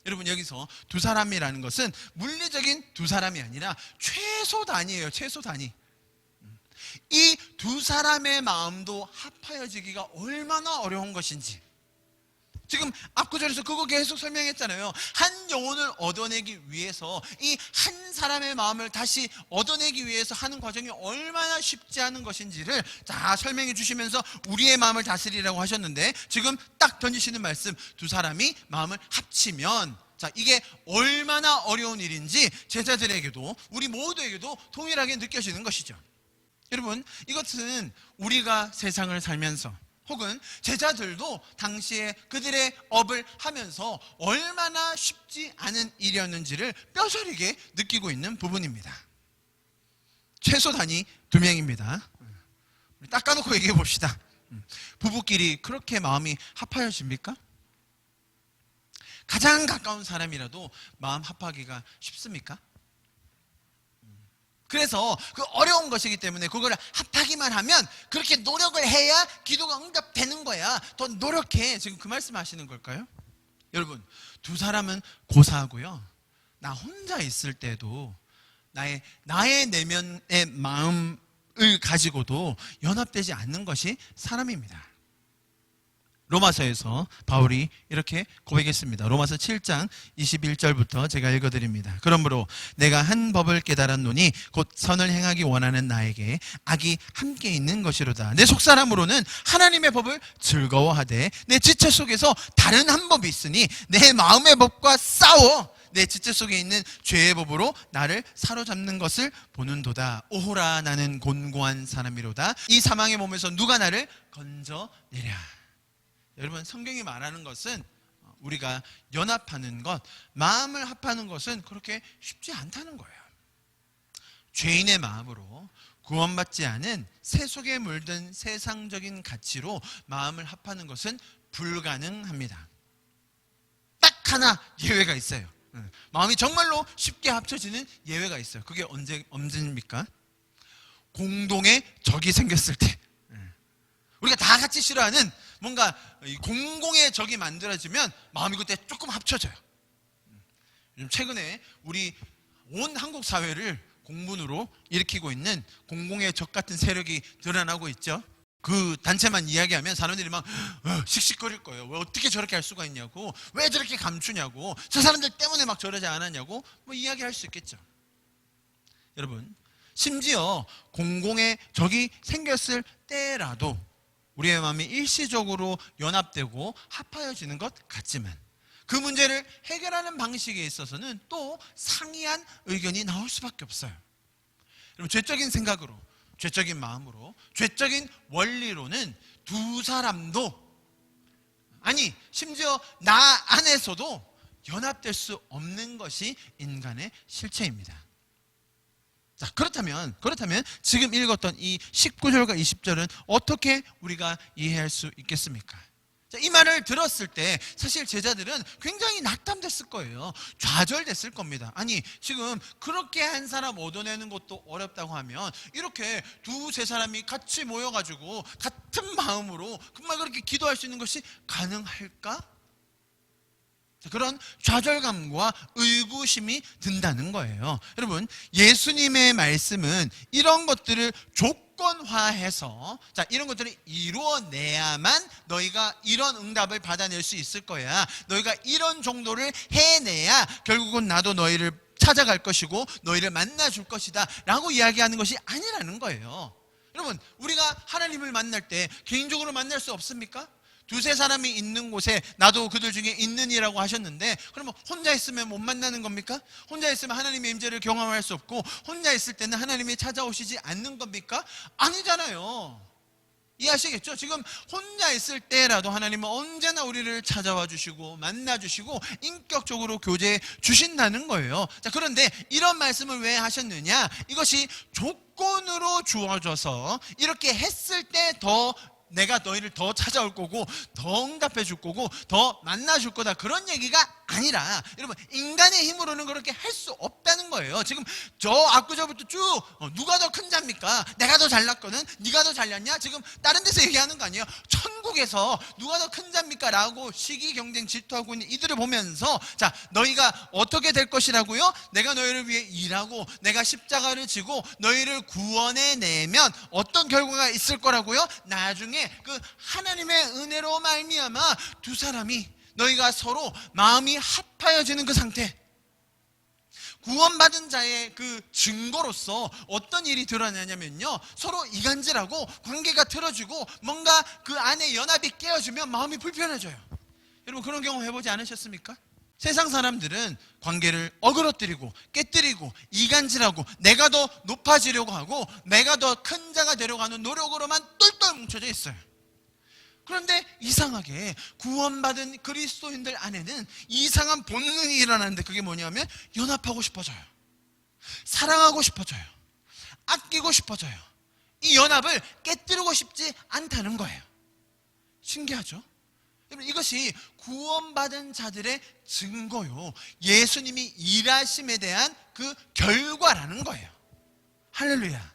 여러분, 여기서 두 사람이라는 것은 물리적인 두 사람이 아니라 최소 단위예요. 최소 단위. 이 두 사람의 마음도 합하여지기가 얼마나 어려운 것인지, 지금 앞구절에서 그거 계속 설명했잖아요. 한 영혼을 얻어내기 위해서, 이 한 사람의 마음을 다시 얻어내기 위해서 하는 과정이 얼마나 쉽지 않은 것인지를 다 설명해 주시면서 우리의 마음을 다스리라고 하셨는데, 지금 딱 던지시는 말씀, 두 사람이 마음을 합치면, 자, 이게 얼마나 어려운 일인지 제자들에게도 우리 모두에게도 동일하게 느껴지는 것이죠. 여러분, 이것은 우리가 세상을 살면서, 혹은 제자들도 당시에 그들의 업을 하면서 얼마나 쉽지 않은 일이었는지를 뼈저리게 느끼고 있는 부분입니다. 최소 단위 2명입니다. 닦아놓고 얘기해 봅시다. 부부끼리 그렇게 마음이 합하여집니까? 가장 가까운 사람이라도 마음 합하기가 쉽습니까? 그래서 그 어려운 것이기 때문에 그걸 합하기만 하면, 그렇게 노력을 해야 기도가 응답되는 거야. 더 노력해. 지금 그 말씀 하시는 걸까요? 여러분, 두 사람은 고사하고요, 나 혼자 있을 때도 나의 내면의 마음을 가지고도 연합되지 않는 것이 사람입니다. 로마서에서 바울이 이렇게 고백했습니다. 로마서 7장 21절부터 제가 읽어드립니다. 그러므로 내가 한 법을 깨달았노니 곧 선을 행하기 원하는 나에게 악이 함께 있는 것이로다. 내 속사람으로는 하나님의 법을 즐거워하되 내 지체 속에서 다른 한 법이 있으니 내 마음의 법과 싸워 내 지체 속에 있는 죄의 법으로 나를 사로잡는 것을 보는도다. 오호라, 나는 곤고한 사람이로다. 이 사망의 몸에서 누가 나를 건져내랴. 여러분, 성경이 말하는 것은 우리가 연합하는 것, 마음을 합하는 것은 그렇게 쉽지 않다는 거예요. 죄인의 마음으로 구원받지 않은 새 속에 물든 세상적인 가치로 마음을 합하는 것은 불가능합니다. 딱 하나 예외가 있어요. 마음이 정말로 쉽게 합쳐지는 예외가 있어요. 그게 언제입니까? 공동의 적이 생겼을 때, 우리가 다 같이 싫어하는 뭔가 공공의 적이 만들어지면 마음이 그때 조금 합쳐져요. 최근에 우리 온 한국 사회를 공분으로 일으키고 있는 공공의 적 같은 세력이 드러나고 있죠. 그 단체만 이야기하면 사람들이 막 씩씩거릴 거예요. 왜 어떻게 저렇게 할 수가 있냐고, 왜 저렇게 감추냐고, 저 사람들 때문에 막 저러지 않았냐고 뭐 이야기할 수 있겠죠. 여러분, 심지어 공공의 적이 생겼을 때라도 우리의 마음이 일시적으로 연합되고 합하여지는 것 같지만 그 문제를 해결하는 방식에 있어서는 또 상이한 의견이 나올 수밖에 없어요. 여러분, 죄적인 생각으로, 죄적인 마음으로, 죄적인 원리로는 두 사람도, 아니 심지어 나 안에서도 연합될 수 없는 것이 인간의 실체입니다. 자, 그렇다면 지금 읽었던 이 19절과 20절은 어떻게 우리가 이해할 수 있겠습니까? 자, 이 말을 들었을 때 사실 제자들은 굉장히 낙담됐을 거예요. 좌절됐을 겁니다. 아니 지금 그렇게 한 사람 얻어내는 것도 어렵다고 하면 이렇게 두세 사람이 같이 모여가지고 같은 마음으로 정말 그렇게 기도할 수 있는 것이 가능할까? 그런 좌절감과 의구심이 든다는 거예요. 여러분, 예수님의 말씀은 이런 것들을 조건화해서, 자, 이런 것들을 이루어내야만 너희가 이런 응답을 받아낼 수 있을 거야. 너희가 이런 정도를 해내야 결국은 나도 너희를 찾아갈 것이고 너희를 만나줄 것이다 라고 이야기하는 것이 아니라는 거예요. 여러분, 우리가 하나님을 만날 때 개인적으로 만날 수 없습니까? 두세 사람이 있는 곳에 나도 그들 중에 있느니라고 하셨는데, 그러면 혼자 있으면 못 만나는 겁니까? 혼자 있으면 하나님의 임재를 경험할 수 없고 혼자 있을 때는 하나님이 찾아오시지 않는 겁니까? 아니잖아요. 이해하시겠죠? 지금 혼자 있을 때라도 하나님은 언제나 우리를 찾아와 주시고 만나 주시고 인격적으로 교제해 주신다는 거예요. 자, 그런데 이런 말씀을 왜 하셨느냐? 이것이 조건으로 주어져서 이렇게 했을 때 더 내가 너희를 더 찾아올 거고 더 응답해 줄 거고 더 만나 줄 거다, 그런 얘기가 아니라, 여러분, 인간의 힘으로는 그렇게 할 수 없다는 거예요. 지금 저 앞구절부터 쭉 누가 더 큰 자입니까? 내가 더 잘났거든? 네가 더 잘났냐? 지금 다른 데서 얘기하는 거 아니에요? 천국에서 누가 더 큰 자입니까? 라고 시기 경쟁 질투하고 있는 이들을 보면서, 자, 너희가 어떻게 될 것이라고요? 내가 너희를 위해 일하고 내가 십자가를 지고 너희를 구원해내면 어떤 결과가 있을 거라고요? 나중에 그 하나님의 은혜로 말미암아 두 사람이, 너희가 서로 마음이 합하여지는 그 상태, 구원받은 자의 그 증거로서 어떤 일이 드러나냐면요, 서로 이간질하고 관계가 틀어지고 뭔가 그 안에 연합이 깨어지면 마음이 불편해져요. 여러분, 그런 경험 해보지 않으셨습니까? 세상 사람들은 관계를 어그러뜨리고 깨뜨리고 이간질하고 내가 더 높아지려고 하고 내가 더 큰 자가 되려고 하는 노력으로만 똘똘 뭉쳐져 있어요. 그런데 이상하게 구원받은 그리스도인들 안에는 이상한 본능이 일어나는데, 그게 뭐냐면 연합하고 싶어져요. 사랑하고 싶어져요. 아끼고 싶어져요. 이 연합을 깨뜨리고 싶지 않다는 거예요. 신기하죠? 이것이 구원받은 자들의 증거요, 예수님이 일하심에 대한 그 결과라는 거예요. 할렐루야.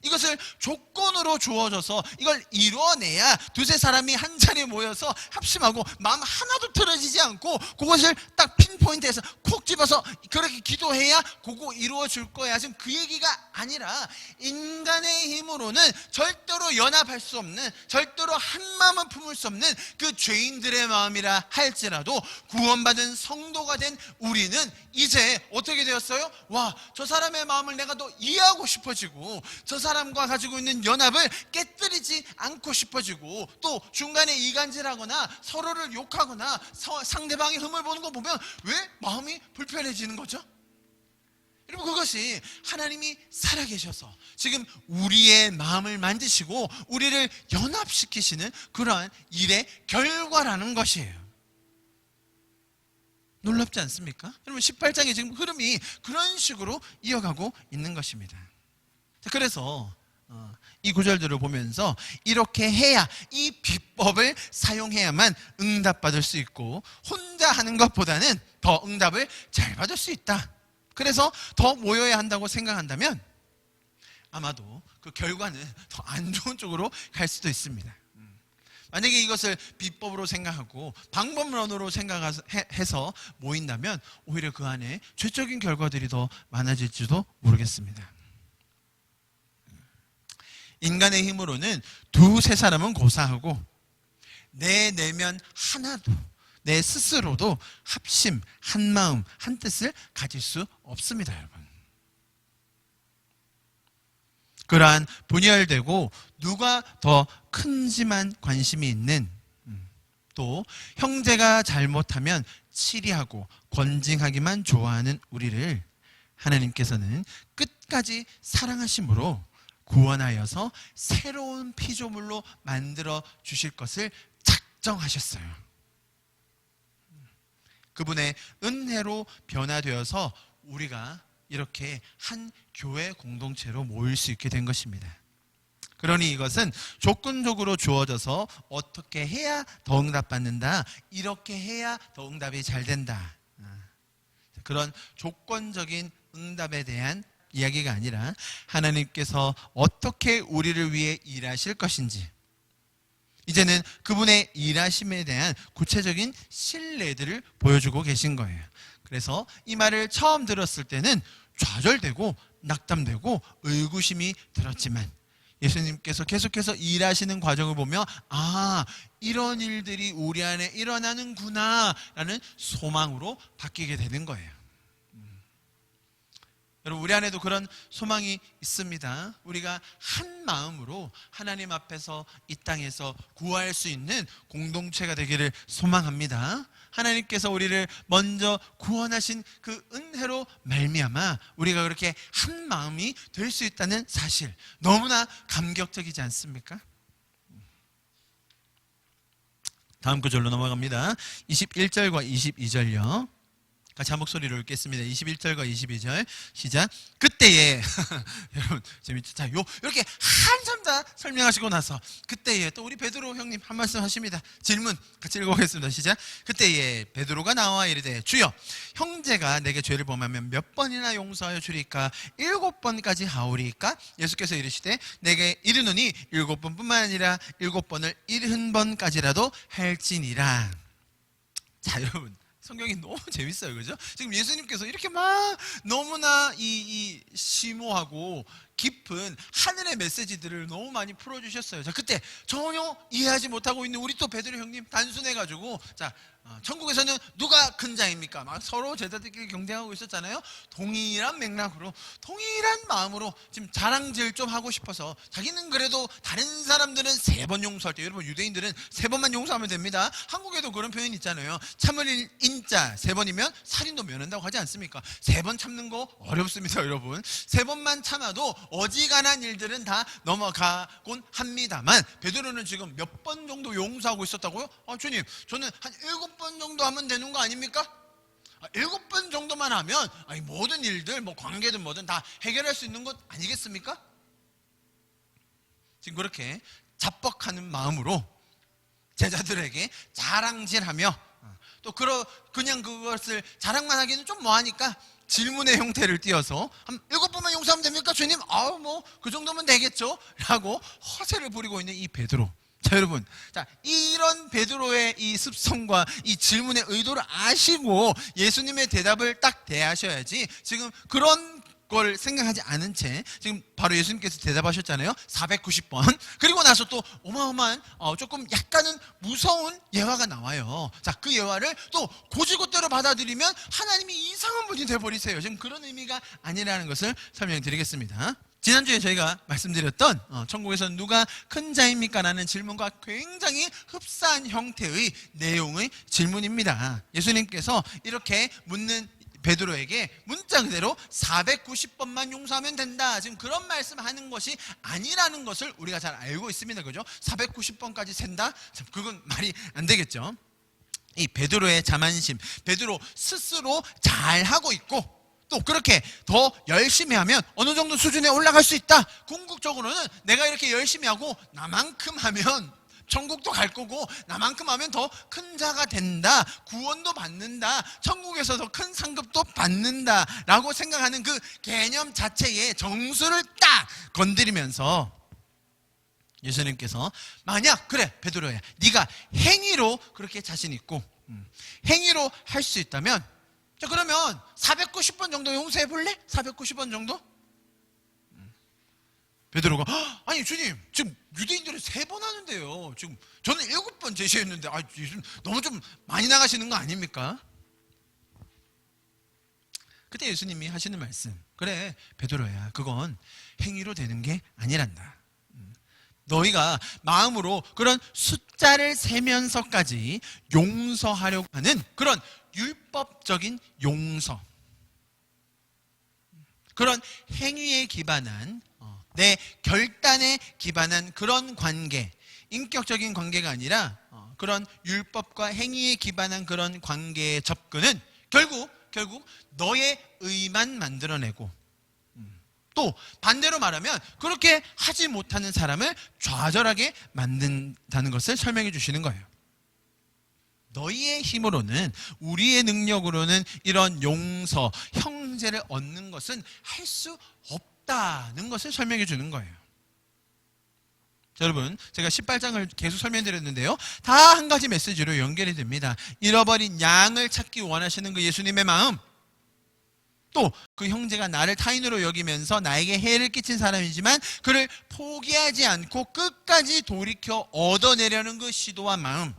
이것을 조건으로 주어져서 이걸 이루어내야 두세 사람이 한 자리에 모여서 합심하고 마음 하나도 틀어지지 않고 그것을 딱 핀포인트에서 콕 집어서 그렇게 기도해야 그거 이루어질 거야. 지금 그 얘기가 아니라, 인간의 힘으로는 절대로 연합할 수 없는, 절대로 한 마음을 품을 수 없는 그 죄인들의 마음이라 할지라도 구원받은 성도가 된 우리는 이제 어떻게 되었어요? 와, 저 사람의 마음을 내가 더 이해하고 싶어지고 저 사람과 가지고 있는 연합을 깨뜨리지 않고 싶어지고, 또 중간에 이간질하거나 서로를 욕하거나 상대방의 흠을 보는 거 보면 왜 마음이 불편해지는 거죠? 여러분, 그것이 하나님이 살아계셔서 지금 우리의 마음을 만지시고 우리를 연합시키시는 그러한 일의 결과라는 것이에요. 놀랍지 않습니까? 여러분, 18장의 지금 흐름이 그런 식으로 이어가고 있는 것입니다. 그래서 이 구절들을 보면서 이렇게 해야, 이 비법을 사용해야만 응답받을 수 있고 혼자 하는 것보다는 더 응답을 잘 받을 수 있다. 그래서 더 모여야 한다고 생각한다면 아마도 그 결과는 더 안 좋은 쪽으로 갈 수도 있습니다. 만약에 이것을 비법으로 생각하고 방법론으로 생각해서 모인다면 오히려 그 안에 죄적인 결과들이 더 많아질지도 모르겠습니다. 인간의 힘으로는 두세 사람은 고사하고 내 내면 하나도, 내 스스로도 합심, 한마음, 한뜻을 가질 수 없습니다, 여러분. 그러한 분열되고 누가 더 큰지만 관심이 있는, 또 형제가 잘못하면 치리하고 권징하기만 좋아하는 우리를 하나님께서는 끝까지 사랑하심으로 구원하여서 새로운 피조물로 만들어 주실 것을 작정하셨어요. 그분의 은혜로 변화되어서 우리가 이렇게 한 교회 공동체로 모일 수 있게 된 것입니다. 그러니 이것은 조건적으로 주어져서 어떻게 해야 더 응답받는다, 이렇게 해야 더 응답이 잘 된다, 그런 조건적인 응답에 대한 이야기가 아니라 하나님께서 어떻게 우리를 위해 일하실 것인지, 이제는 그분의 일하심에 대한 구체적인 신뢰들을 보여주고 계신 거예요. 그래서 이 말을 처음 들었을 때는 좌절되고 낙담되고 의구심이 들었지만, 예수님께서 계속해서 일하시는 과정을 보며 이런 일들이 우리 안에 일어나는구나 라는 소망으로 바뀌게 되는 거예요. 여러분, 우리 안에도 그런 소망이 있습니다. 우리가 한 마음으로 하나님 앞에서 이 땅에서 구할 수 있는 공동체가 되기를 소망합니다. 하나님께서 우리를 먼저 구원하신 그 은혜로 말미암아 우리가 그렇게 한 마음이 될 수 있다는 사실, 너무나 감격적이지 않습니까? 다음 구절로 넘어갑니다. 21절과 22절요. 같이 한 목소리로 읽겠습니다. 21절과 22절 시작. 그때에 여러분 재밌죠? 자, 이렇게 한참 다 설명하시고 나서 그때에 또 우리 베드로 형님 한 말씀 하십니다. 질문 같이 읽어보겠습니다. 시작. 그때에 베드로가 나와 이르되 주여, 형제가 내게 죄를 범하면 몇 번이나 용서하여 주리까? 7번까지 하오리까? 예수께서 이르시되 내게 이르노니 7번뿐만 아니라 7번을 70번까지라도 할지니라. 자, 여러분, 성경이 너무 재밌어요. 그죠? 지금 예수님께서 이렇게 막 너무나 이 심오하고 깊은 하늘의 메시지들을 너무 많이 풀어주셨어요. 자, 그때 전혀 이해하지 못하고 있는 우리 또 베드로 형님 단순해가지고, 자, 천국에서는 누가 큰 자입니까? 막 서로 제자들끼리 경쟁하고 있었잖아요. 동일한 맥락으로, 동일한 마음으로 지금 자랑질 좀 하고 싶어서, 자기는 그래도 다른 사람들은 3번 용서할 때, 여러분 유대인들은 3번만 용서하면 됩니다. 한국에도 그런 표현이 있잖아요. 참을 인자 3번이면 살인도 면한다고 하지 않습니까? 3번 참는 거 어렵습니다, 여러분. 3번만 참아도 어지간한 일들은 다 넘어가곤 합니다만, 베드로는 지금 몇 번 정도 용서하고 있었다고요? 주님, 저는 한 7번 정도 하면 되는 거 아닙니까? 7번 정도만 하면 모든 일들, 뭐 관계든 뭐든 다 해결할 수 있는 것 아니겠습니까? 지금 그렇게 자뻑하는 마음으로 제자들에게 자랑질하며, 또 그냥 그것을 자랑만 하기는 좀 뭐하니까 질문의 형태를 띄어서 한 7번만 용서하면 됩니까? 주님, 그 정도면 되겠죠? 라고 허세를 부리고 있는 이 베드로. 자, 여러분, 자, 이런 베드로의 이 습성과 이 질문의 의도를 아시고 예수님의 대답을 딱 대하셔야지, 지금 그런 걸 생각하지 않은 채 지금 바로 예수님께서 대답하셨잖아요. 490번. 그리고 나서 또 어마어마한 조금 약간은 무서운 예화가 나와요. 자, 그 예화를 또 고지고대로 받아들이면 하나님이 이상한 분이 되어버리세요. 지금 그런 의미가 아니라는 것을 설명드리겠습니다. 지난주에 저희가 말씀드렸던 천국에서는 누가 큰 자입니까? 라는 질문과 굉장히 흡사한 형태의 내용의 질문입니다. 예수님께서 이렇게 묻는 베드로에게 문자 그대로 490번만 용서하면 된다, 지금 그런 말씀하는 것이 아니라는 것을 우리가 잘 알고 있습니다. 그죠? 490번까지 샌다? 그건 말이 안 되겠죠. 이 베드로의 자만심, 베드로 스스로 잘하고 있고, 또 그렇게 더 열심히 하면 어느 정도 수준에 올라갈 수 있다. 궁극적으로는 내가 이렇게 열심히 하고 나만큼 하면 천국도 갈 거고, 나만큼 하면 더 큰 자가 된다, 구원도 받는다, 천국에서 더 큰 상급도 받는다 라고 생각하는 그 개념 자체의 정수를 딱 건드리면서 예수님께서, 만약 그래 베드로야, 네가 행위로 그렇게 자신 있고 행위로 할 수 있다면, 자, 그러면 490번 정도 용서해 볼래? 490번 정도? 베드로가, 아니 주님, 지금 유대인들은 3번 하는데요, 지금 저는 7번 제시했는데 너무 좀 많이 나가시는 거 아닙니까? 그때 예수님이 하시는 말씀, 그래 베드로야, 그건 행위로 되는 게 아니란다. 너희가 마음으로 그런 숫자를 세면서까지 용서하려고 하는 그런 율법적인 용서, 그런 행위에 기반한 내 결단에 기반한 그런 관계, 인격적인 관계가 아니라 그런 율법과 행위에 기반한 그런 관계의 접근은 결국 너의 의만 만들어내고, 또 반대로 말하면 그렇게 하지 못하는 사람을 좌절하게 만든다는 것을 설명해 주시는 거예요. 너희의 힘으로는, 우리의 능력으로는 이런 용서, 형제를 얻는 것은 할 수 없다는 것을 설명해 주는 거예요. 자, 여러분, 제가 18장을 계속 설명드렸는데요, 다 한 가지 메시지로 연결이 됩니다. 잃어버린 양을 찾기 원하시는 그 예수님의 마음, 또 그 형제가 나를 타인으로 여기면서 나에게 해를 끼친 사람이지만 그를 포기하지 않고 끝까지 돌이켜 얻어내려는 그 시도와 마음,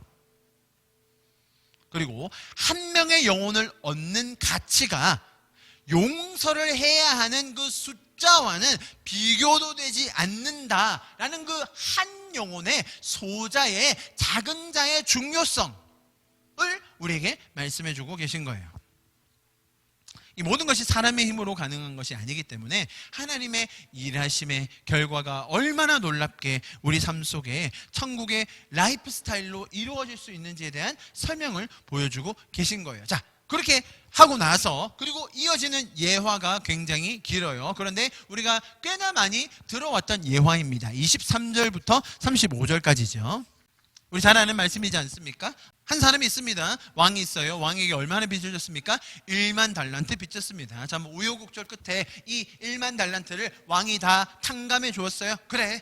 그리고 한 명의 영혼을 얻는 가치가 용서를 해야 하는 그 숫자와는 비교도 되지 않는다라는 그 한 영혼의 소자의, 작은 자의 중요성을 우리에게 말씀해 주고 계신 거예요. 이 모든 것이 사람의 힘으로 가능한 것이 아니기 때문에 하나님의 일하심의 결과가 얼마나 놀랍게 우리 삶 속에 천국의 라이프 스타일로 이루어질 수 있는지에 대한 설명을 보여주고 계신 거예요. 자, 그렇게 하고 나서 그리고 이어지는 예화가 굉장히 길어요. 그런데 우리가 꽤나 많이 들어왔던 예화입니다. 23절부터 35절까지죠. 우리 잘 아는 말씀이지 않습니까? 한 사람이 있습니다. 왕이 있어요. 왕에게 얼마나 빚을 졌습니까? 1만 달란트 빚 졌습니다. 자, 우여곡절 끝에 이 1만 달란트를 왕이 다 탕감해 주었어요. 그래,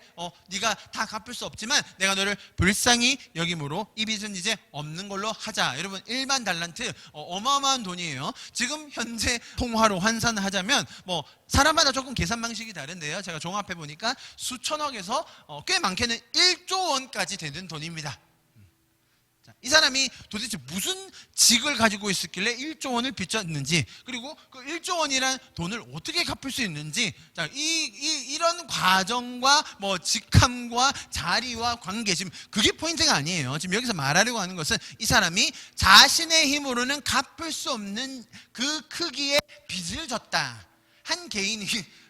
네가 다 갚을 수 없지만 내가 너를 불쌍히 여김으로 이 빚은 이제 없는 걸로 하자. 여러분, 1만 달란트 어마어마한 돈이에요. 지금 현재 통화로 환산하자면 사람마다 조금 계산 방식이 다른데요, 제가 종합해 보니까 수천억에서 꽤 많게는 1조 원까지 되는 돈입니다. 이 사람이 도대체 무슨 직을 가지고 있었길래 1조 원을 빚졌는지, 그리고 그 1조 원이란 돈을 어떻게 갚을 수 있는지, 자, 이런 과정과 직함과 자리와 관계, 지금 그게 포인트가 아니에요. 지금 여기서 말하려고 하는 것은 이 사람이 자신의 힘으로는 갚을 수 없는 그 크기의 빚을 졌다. 한 개인이,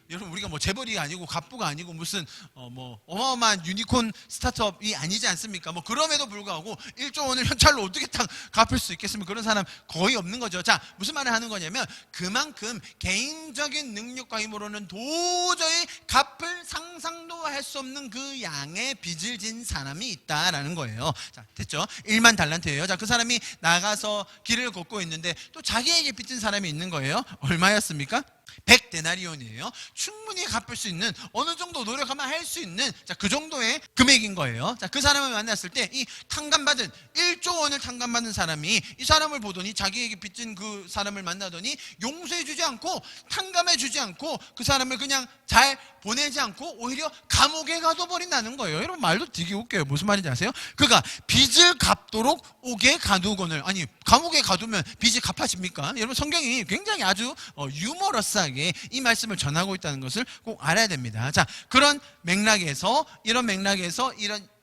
여러분, 우리가 재벌이 아니고 갑부가 아니고 무슨 어마어마한 유니콘 스타트업이 아니지 않습니까? 그럼에도 불구하고 1조 원을 현찰로 어떻게 갚을 수 있겠습니까? 그런 사람 거의 없는 거죠. 자, 무슨 말을 하는 거냐면 그만큼 개인적인 능력과 힘으로는 도저히 갚을 상상도 할 수 없는 그 양의 빚을 진 사람이 있다라는 거예요. 자, 됐죠? 1만 달란트예요. 자, 그 사람이 나가서 길을 걷고 있는데 또 자기에게 빚진 사람이 있는 거예요. 얼마였습니까? 100데나리온이에요. 충분히 갚을 수 있는, 어느 정도 노력하면 할 수 있는, 자, 그 정도의 금액인 거예요. 자, 그 사람을 만났을 때 이 탕감받은 1조 원을 탕감받은 사람이 이 사람을 보더니, 자기에게 빚진 그 사람을 만나더니 용서해 주지 않고, 탕감해 주지 않고, 그 사람을 그냥 잘 보내지 않고 오히려 감옥에 가둬버린다는 거예요. 여러분, 말도 되게 웃겨요. 무슨 말인지 아세요? 그가 빚을 갚도록 옥에 가두거늘, 아니 감옥에 가두면 빚이 갚아집니까? 여러분, 성경이 굉장히 아주 유머러스하게 이 말씀을 전하고 있다는 것을 꼭 알아야 됩니다. 자, 그런 맥락에서 이런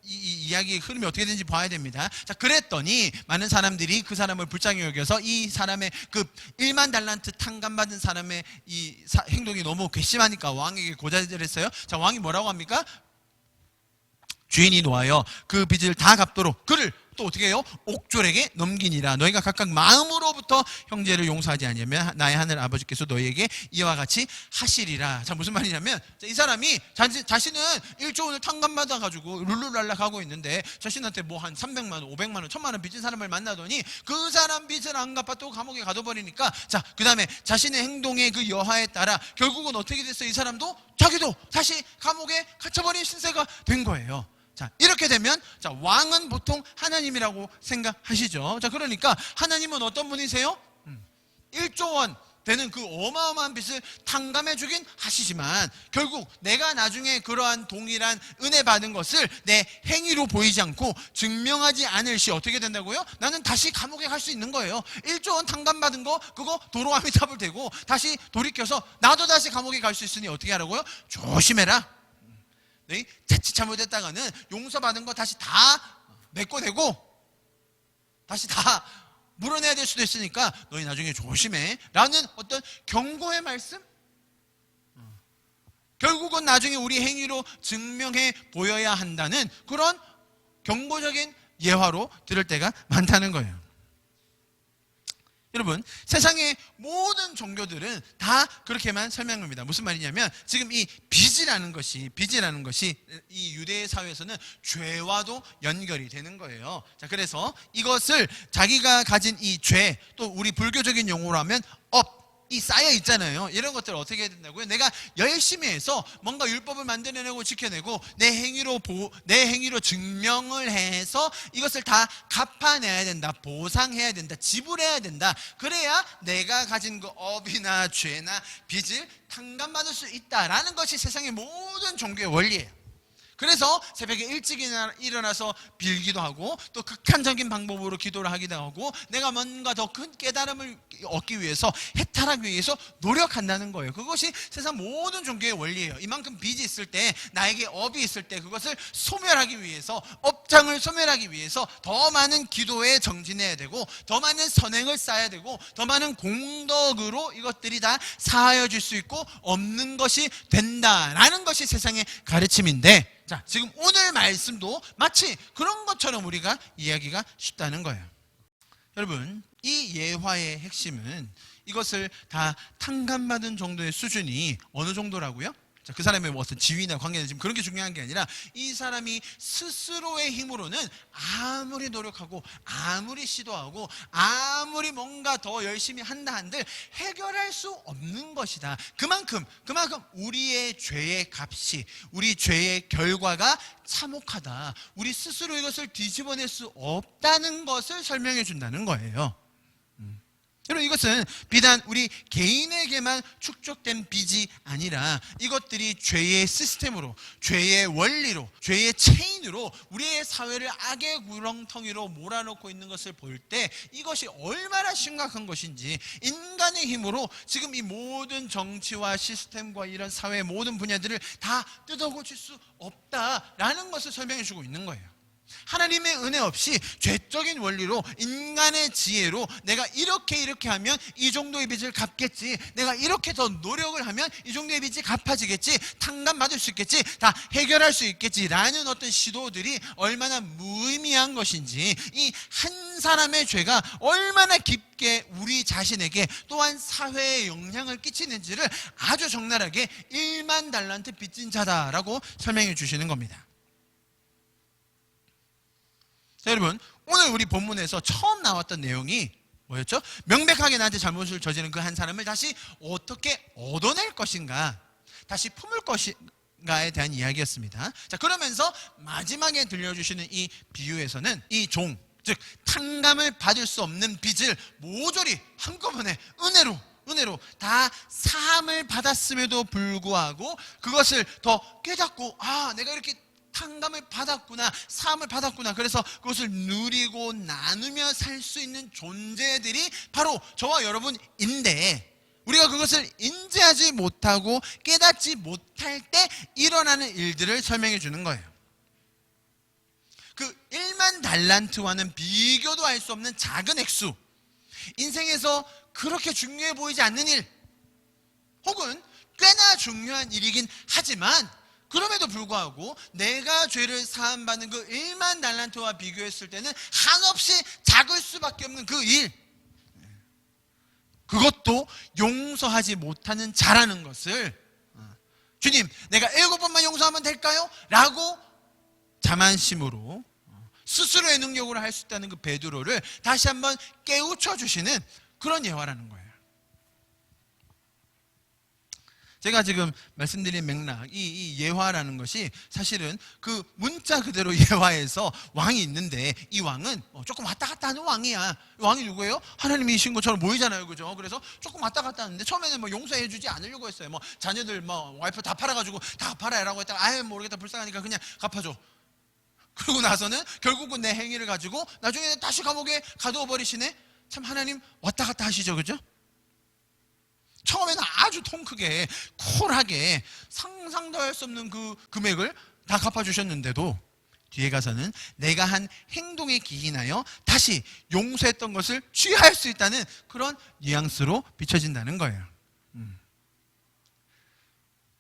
이 이야기의 흐름이 어떻게 되는지 봐야 됩니다. 자, 그랬더니 많은 사람들이 그 사람을 불쌍히 여겨서 이 사람의 그 1만 달란트 탕감받은 사람의 이 행동이 너무 괘씸하니까 왕에게 고자질했어요. 자, 왕이 뭐라고 합니까? 주인이 놓아요. 그 빚을 다 갚도록 그를 또 어떻게 해요? 옥졸에게 넘기니라. 너희가 각각 마음으로부터 형제를 용서하지 않으면 나의 하늘 아버지께서 너희에게 이와 같이 하시리라. 자, 무슨 말이냐면, 이 사람이 자신은 1조 원을 탕감받아 가지고 룰루랄라 가고 있는데 자신한테 한 300만 원, 500만 원, 1000만 원 빚진 사람을 만나더니 그 사람 빚을 안 갚았다고 감옥에 가둬버리니까, 자, 그 다음에 자신의 행동의 그 여하에 따라 결국은 어떻게 됐어요? 이 사람도 자기도 다시 감옥에 갇혀버린 신세가 된 거예요. 자, 이렇게 되면, 자, 왕은 보통 하나님이라고 생각하시죠. 자, 그러니까 하나님은 어떤 분이세요? 1조 원 되는 그 어마어마한 빚을 탕감해 주긴 하시지만 결국 내가 나중에 그러한 동일한 은혜 받은 것을 내 행위로 보이지 않고 증명하지 않을 시 어떻게 된다고요? 나는 다시 감옥에 갈 수 있는 거예요. 1조 원 탕감받은 거 그거 도로아미타불 되고 다시 돌이켜서 나도 다시 감옥에 갈 수 있으니 어떻게 하라고요? 조심해라. 네? 자칫 잘못했다가는 용서받은 거 다시 다 메꿔대고 다시 다 물어내야 될 수도 있으니까 너희 나중에 조심해 라는 어떤 경고의 말씀? 결국은 나중에 우리 행위로 증명해 보여야 한다는 그런 경고적인 예화로 들을 때가 많다는 거예요. 여러분, 세상의 모든 종교들은 다 그렇게만 설명합니다. 무슨 말이냐면 지금 이 빚이라는 것이 이 유대 사회에서는 죄와도 연결이 되는 거예요. 자, 그래서 이것을 자기가 가진 이 죄, 또 우리 불교적인 용어로 하면 이 쌓여 있잖아요. 이런 것들을 어떻게 해야 된다고요? 내가 열심히 해서 뭔가 율법을 만들어내고 지켜내고 내 행위로 증명을 해서 이것을 다 갚아내야 된다. 보상해야 된다. 지불해야 된다. 그래야 내가 가진 그 업이나 죄나 빚을 탕감받을 수 있다라는 것이 세상의 모든 종교의 원리예요. 그래서 새벽에 일찍 일어나서 빌기도 하고 또 극한적인 방법으로 기도를 하기도 하고 내가 뭔가 더 큰 깨달음을 얻기 위해서 해탈하기 위해서 노력한다는 거예요. 그것이 세상 모든 종교의 원리예요. 이만큼 빚이 있을 때 나에게 업이 있을 때 그것을 소멸하기 위해서 업장을 소멸하기 위해서 더 많은 기도에 정진해야 되고 더 많은 선행을 쌓아야 되고 더 많은 공덕으로 이것들이 다 사하여질 수 있고 없는 것이 된다라는 것이 세상의 가르침인데 자, 지금 오늘 말씀도 마치 그런 것처럼 우리가 이야기가 쉽다는 거예요. 여러분, 이 예화의 핵심은 이것을 다 탕감받은 정도의 수준이 어느 정도라고요? 자, 그 사람의 어떤 지위나 관계는 지금 그런 게 중요한 게 아니라 이 사람이 스스로의 힘으로는 아무리 노력하고 아무리 시도하고 아무리 뭔가 더 열심히 한다 한들 해결할 수 없는 것이다. 그만큼 우리의 죄의 값이 우리 죄의 결과가 참혹하다. 우리 스스로 이것을 뒤집어낼 수 없다는 것을 설명해 준다는 거예요. 여러분, 이것은 비단 우리 개인에게만 축적된 빚이 아니라 이것들이 죄의 시스템으로, 죄의 원리로, 죄의 체인으로 우리의 사회를 악의 구렁텅이로 몰아넣고 있는 것을 볼 때 이것이 얼마나 심각한 것인지 인간의 힘으로 지금 이 모든 정치와 시스템과 이런 사회의 모든 분야들을 다 뜯어고칠 수 없다라는 것을 설명해 주고 있는 거예요. 하나님의 은혜 없이 죄적인 원리로 인간의 지혜로 내가 이렇게 하면 이 정도의 빚을 갚겠지, 내가 이렇게 더 노력을 하면 이 정도의 빚이 갚아지겠지, 탕감받을 수 있겠지, 다 해결할 수 있겠지라는 어떤 시도들이 얼마나 무의미한 것인지 이 한 사람의 죄가 얼마나 깊게 우리 자신에게 또한 사회에 영향을 끼치는지를 아주 적나라하게 1만 달란트 빚진 자다라고 설명해 주시는 겁니다. 자, 여러분, 오늘 우리 본문에서 처음 나왔던 내용이 뭐였죠? 명백하게 나한테 잘못을 저지른 그 한 사람을 다시 어떻게 얻어낼 것인가, 다시 품을 것인가에 대한 이야기였습니다. 자, 그러면서 마지막에 들려주시는 이 비유에서는 이 종, 즉 탕감을 받을 수 없는 빚을 모조리 한꺼번에 은혜로 다 사함을 받았음에도 불구하고 그것을 더 깨닫고 내가 이렇게 탕감을 받았구나, 사함을 받았구나, 그래서 그것을 누리고 나누며 살 수 있는 존재들이 바로 저와 여러분인데 우리가 그것을 인지하지 못하고 깨닫지 못할 때 일어나는 일들을 설명해 주는 거예요. 그 1만 달란트와는 비교도 할 수 없는 작은 액수, 인생에서 그렇게 중요해 보이지 않는 일, 혹은 꽤나 중요한 일이긴 하지만 그럼에도 불구하고 내가 죄를 사함받는 그 1만 달란트와 비교했을 때는 한없이 작을 수밖에 없는 그 일, 그것도 용서하지 못하는 자라는 것을 주님, 내가 7번만 용서하면 될까요? 라고 자만심으로 스스로의 능력으로 할 수 있다는 그 베드로를 다시 한번 깨우쳐 주시는 그런 예화라는 거예요. 제가 지금 말씀드린 맥락, 이 예화라는 것이 사실은 그 문자 그대로 예화에서 왕이 있는데 이 왕은 조금 왔다 갔다 하는 왕이야. 왕이 누구예요? 하나님이신 것처럼 보이잖아요. 그죠? 그래서 조금 왔다 갔다 하는데 처음에는 뭐 용서해주지 않으려고 했어요. 뭐 자녀들 뭐 와이프 다 팔아가지고 다 갚아라라고 했다가 아예 모르겠다 불쌍하니까 그냥 갚아줘. 그러고 나서는 결국은 내 행위를 가지고 나중에 다시 감옥에 가두어 버리시네. 참 하나님 왔다 갔다 하시죠. 그죠? 처음에는 아주 통 크게 쿨하게 상상도 할 수 없는 그 금액을 다 갚아주셨는데도 뒤에 가서는 내가 한 행동에 기인하여 다시 용서했던 것을 취할 수 있다는 그런 뉘앙스로 비춰진다는 거예요.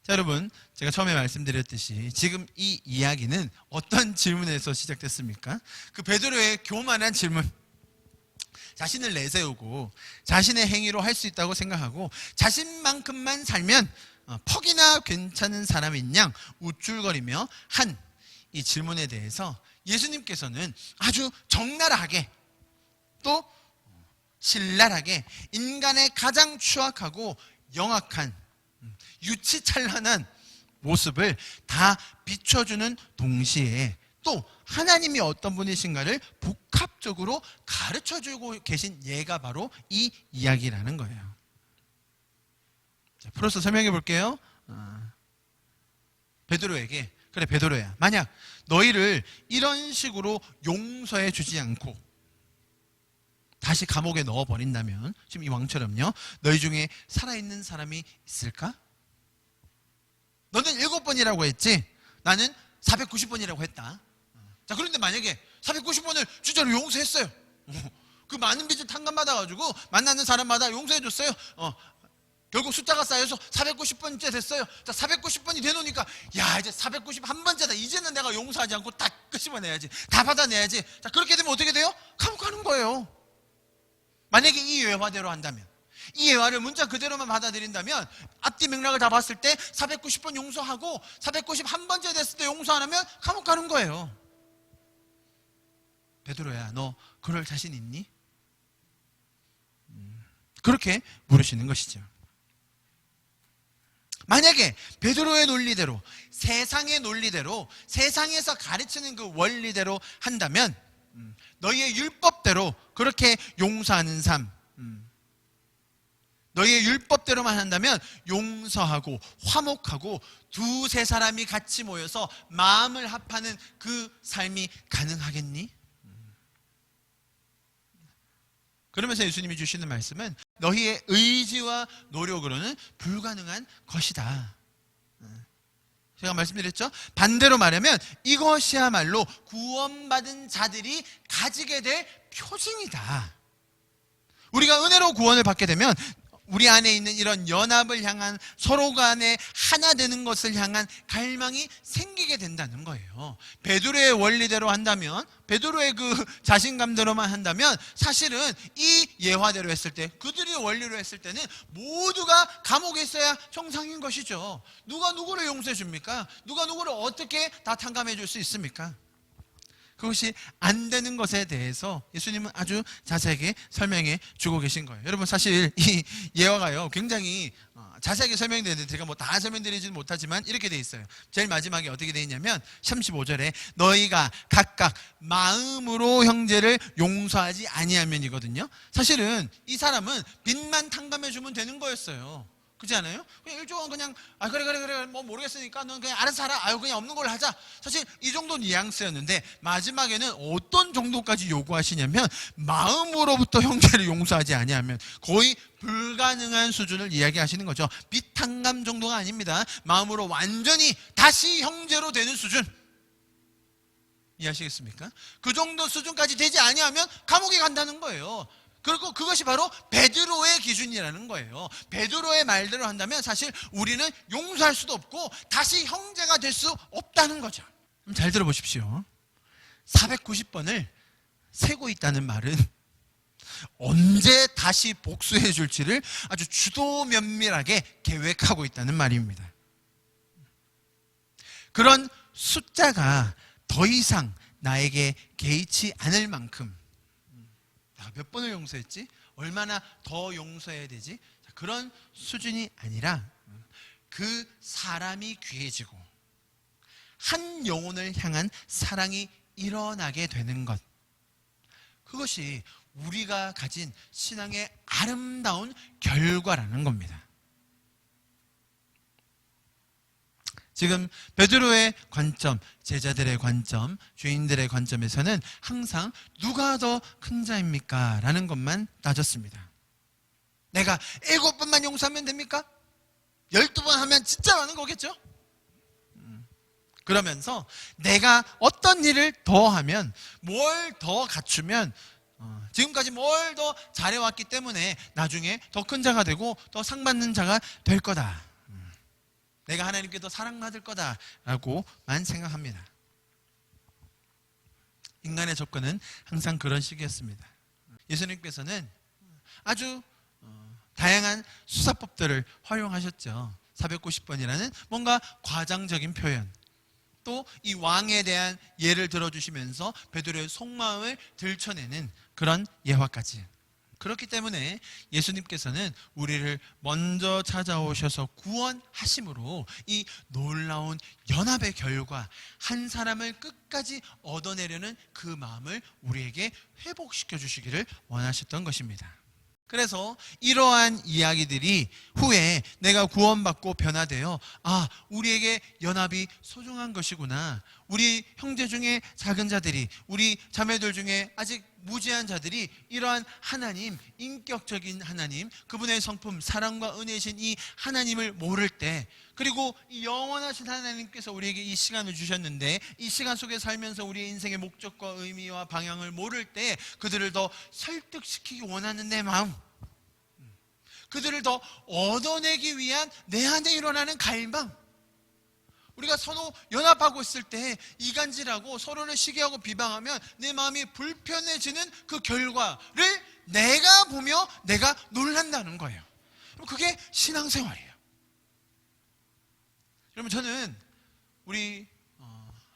자, 여러분, 제가 처음에 말씀드렸듯이 지금 이 이야기는 어떤 질문에서 시작됐습니까? 그 베드로의 교만한 질문, 자신을 내세우고 자신의 행위로 할 수 있다고 생각하고 자신만큼만 살면 퍽이나 괜찮은 사람인 양 우쭐거리며 한 이 질문에 대해서 예수님께서는 아주 적나라하게 또 신랄하게 인간의 가장 추악하고 영악한 유치찬란한 모습을 다 비춰주는 동시에 또 하나님이 어떤 분이신가를 복합적으로 가르쳐주고 계신 예가 바로 이 이야기라는 거예요. 자, 풀어서 설명해 볼게요. 베드로에게, 그래 베드로야, 만약 너희를 이런 식으로 용서해 주지 않고 다시 감옥에 넣어버린다면, 지금 이 왕처럼요, 너희 중에 살아있는 사람이 있을까? 너는 7번이라고 했지, 나는 490번이라고 했다. 자, 그런데 만약에 490번을 진짜로 용서했어요. 그 많은 빚을 탕감받아가지고 만나는 사람마다 용서해줬어요. 결국 숫자가 쌓여서 490번째 됐어요. 자, 490번이 되놓으니까 야, 이제 491번째다. 이제는 내가 용서하지 않고 다 끄집어내야지, 다 받아내야지. 자, 그렇게 되면 어떻게 돼요? 감옥 가는 거예요. 만약에 이 예화대로 한다면, 이 예화를 문자 그대로만 받아들인다면 앞뒤 맥락을 다 봤을 때 490번 용서하고 491번째 됐을 때 용서 안 하면 감옥 가는 거예요. 베드로야, 너 그럴 자신 있니? 그렇게 물으시는 것이죠. 만약에 베드로의 논리대로, 세상의 논리대로, 세상에서 가르치는 그 원리대로 한다면 너희의 율법대로 그렇게 용서하는 삶, 너희의 율법대로만 한다면 용서하고 화목하고 두세 사람이 같이 모여서 마음을 합하는 그 삶이 가능하겠니? 그러면서 예수님이 주시는 말씀은 너희의 의지와 노력으로는 불가능한 것이다. 제가 말씀드렸죠? 반대로 말하면 이것이야말로 구원받은 자들이 가지게 될 표징이다. 우리가 은혜로 구원을 받게 되면 우리 안에 있는 이런 연합을 향한, 서로 간에 하나 되는 것을 향한 갈망이 생기게 된다는 거예요. 베드로의 원리대로 한다면, 베드로의 그 자신감대로만 한다면 사실은 이 예화대로 했을 때, 그들이 원리로 했을 때는 모두가 감옥에 있어야 정상인 것이죠. 누가 누구를 용서해 줍니까? 누가 누구를 어떻게 다 탕감해 줄 수 있습니까? 그것이 안 되는 것에 대해서 예수님은 아주 자세하게 설명해 주고 계신 거예요. 여러분, 사실 이 예화가요 굉장히 자세하게 설명되는데 제가 뭐 다 설명드리지는 못하지만 이렇게 돼 있어요. 제일 마지막에 어떻게 돼 있냐면 35절에 너희가 각각 마음으로 형제를 용서하지 아니하면이거든요. 사실은 이 사람은 빚만 탕감해 주면 되는 거였어요. 그렇지 않아요? 그냥 일종은 그냥 그래 뭐 모르겠으니까 넌 그냥 알아서 하라, 그냥 없는 걸로 하자. 사실 이 정도 뉘앙스였는데 마지막에는 어떤 정도까지 요구하시냐면 마음으로부터 형제를 용서하지 아니하면 거의 불가능한 수준을 이야기하시는 거죠. 빚탕감 정도가 아닙니다. 마음으로 완전히 다시 형제로 되는 수준, 이해하시겠습니까? 그 정도 수준까지 되지 아니하면 감옥에 간다는 거예요. 그리고 그것이 바로 베드로의 기준이라는 거예요. 베드로의 말대로 한다면 사실 우리는 용서할 수도 없고 다시 형제가 될 수 없다는 거죠. 잘 들어보십시오. 490번을 세고 있다는 말은 언제 다시 복수해 줄지를 아주 주도 면밀하게 계획하고 있다는 말입니다. 그런 숫자가 더 이상 나에게 개의치 않을 만큼, 몇 번을 용서했지? 얼마나 더 용서해야 되지? 그런 수준이 아니라 그 사람이 귀해지고 한 영혼을 향한 사랑이 일어나게 되는 것, 그것이 우리가 가진 신앙의 아름다운 결과라는 겁니다. 지금 베드로의 관점, 제자들의 관점, 주인들의 관점에서는 항상 누가 더 큰 자입니까? 라는 것만 따졌습니다. 내가 7번만 용서하면 됩니까? 12번 하면 진짜 많은 거겠죠? 그러면서 내가 어떤 일을 더 하면, 뭘 더 갖추면, 지금까지 뭘 더 잘해왔기 때문에 나중에 더 큰 자가 되고 더 상받는 자가 될 거다. 내가 하나님께 더 사랑받을 거다라고만 생각합니다. 인간의 접근은 항상 그런 식이었습니다. 예수님께서는 아주 다양한 수사법들을 활용하셨죠. 490번이라는 뭔가 과장적인 표현, 또 이 왕에 대한 예를 들어주시면서 베드로의 속마음을 들춰내는 그런 예화까지. 그렇기 때문에 예수님께서는 우리를 먼저 찾아오셔서 구원하심으로 이 놀라운 연합의 결과, 한 사람을 끝까지 얻어내려는 그 마음을 우리에게 회복시켜 주시기를 원하셨던 것입니다. 그래서 이러한 이야기들이 후에 내가 구원받고 변화되어 우리에게 연합이 소중한 것이구나, 우리 형제 중에 작은 자들이, 우리 자매들 중에 아직 무지한 자들이 이러한 하나님, 인격적인 하나님, 그분의 성품, 사랑과 은혜이신 이 하나님을 모를 때, 그리고 이 영원하신 하나님께서 우리에게 이 시간을 주셨는데 이 시간 속에 살면서 우리의 인생의 목적과 의미와 방향을 모를 때 그들을 더 설득시키기 원하는 내 마음, 그들을 더 얻어내기 위한 내 안에 일어나는 갈망, 우리가 서로 연합하고 있을 때 이간질하고 서로를 시기하고 비방하면 내 마음이 불편해지는 그 결과를 내가 보며 내가 놀란다는 거예요. 그게 신앙생활이에요. 여러분, 저는 우리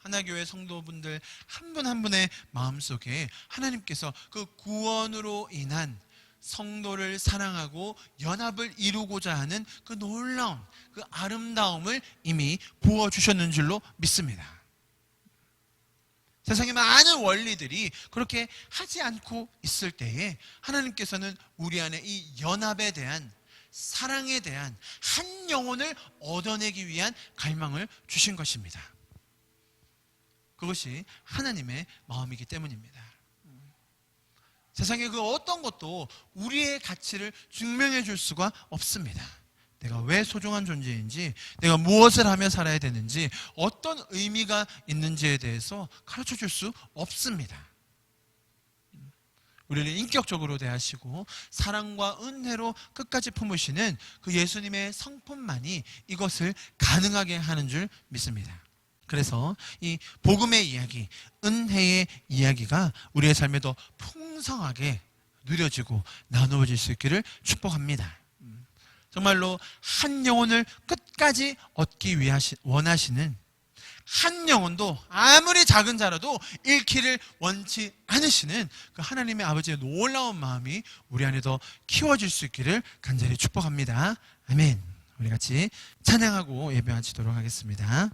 하나교회 성도분들 한 분 한 분의 마음속에 하나님께서 그 구원으로 인한 성도를 사랑하고 연합을 이루고자 하는 그 놀라운, 그 아름다움을 이미 부어주셨는 줄로 믿습니다. 세상의 많은 원리들이 그렇게 하지 않고 있을 때에 하나님께서는 우리 안에 이 연합에 대한, 사랑에 대한 한 영혼을 얻어내기 위한 갈망을 주신 것입니다. 그것이 하나님의 마음이기 때문입니다. 세상의 그 어떤 것도 우리의 가치를 증명해 줄 수가 없습니다. 내가 왜 소중한 존재인지, 내가 무엇을 하며 살아야 되는지, 어떤 의미가 있는지에 대해서 가르쳐 줄 수 없습니다. 우리를 인격적으로 대하시고 사랑과 은혜로 끝까지 품으시는 그 예수님의 성품만이 이것을 가능하게 하는 줄 믿습니다. 그래서 이 복음의 이야기, 은혜의 이야기가 우리의 삶에 더 풍성하게 누려지고 나누어질 수 있기를 축복합니다. 정말로 한 영혼을 끝까지 얻기 원하시는, 한 영혼도 아무리 작은 자라도 잃기를 원치 않으시는 그 하나님의 아버지의 놀라운 마음이 우리 안에 더 키워질 수 있기를 간절히 축복합니다. 아멘. 우리 같이 찬양하고 예배하시도록 하겠습니다.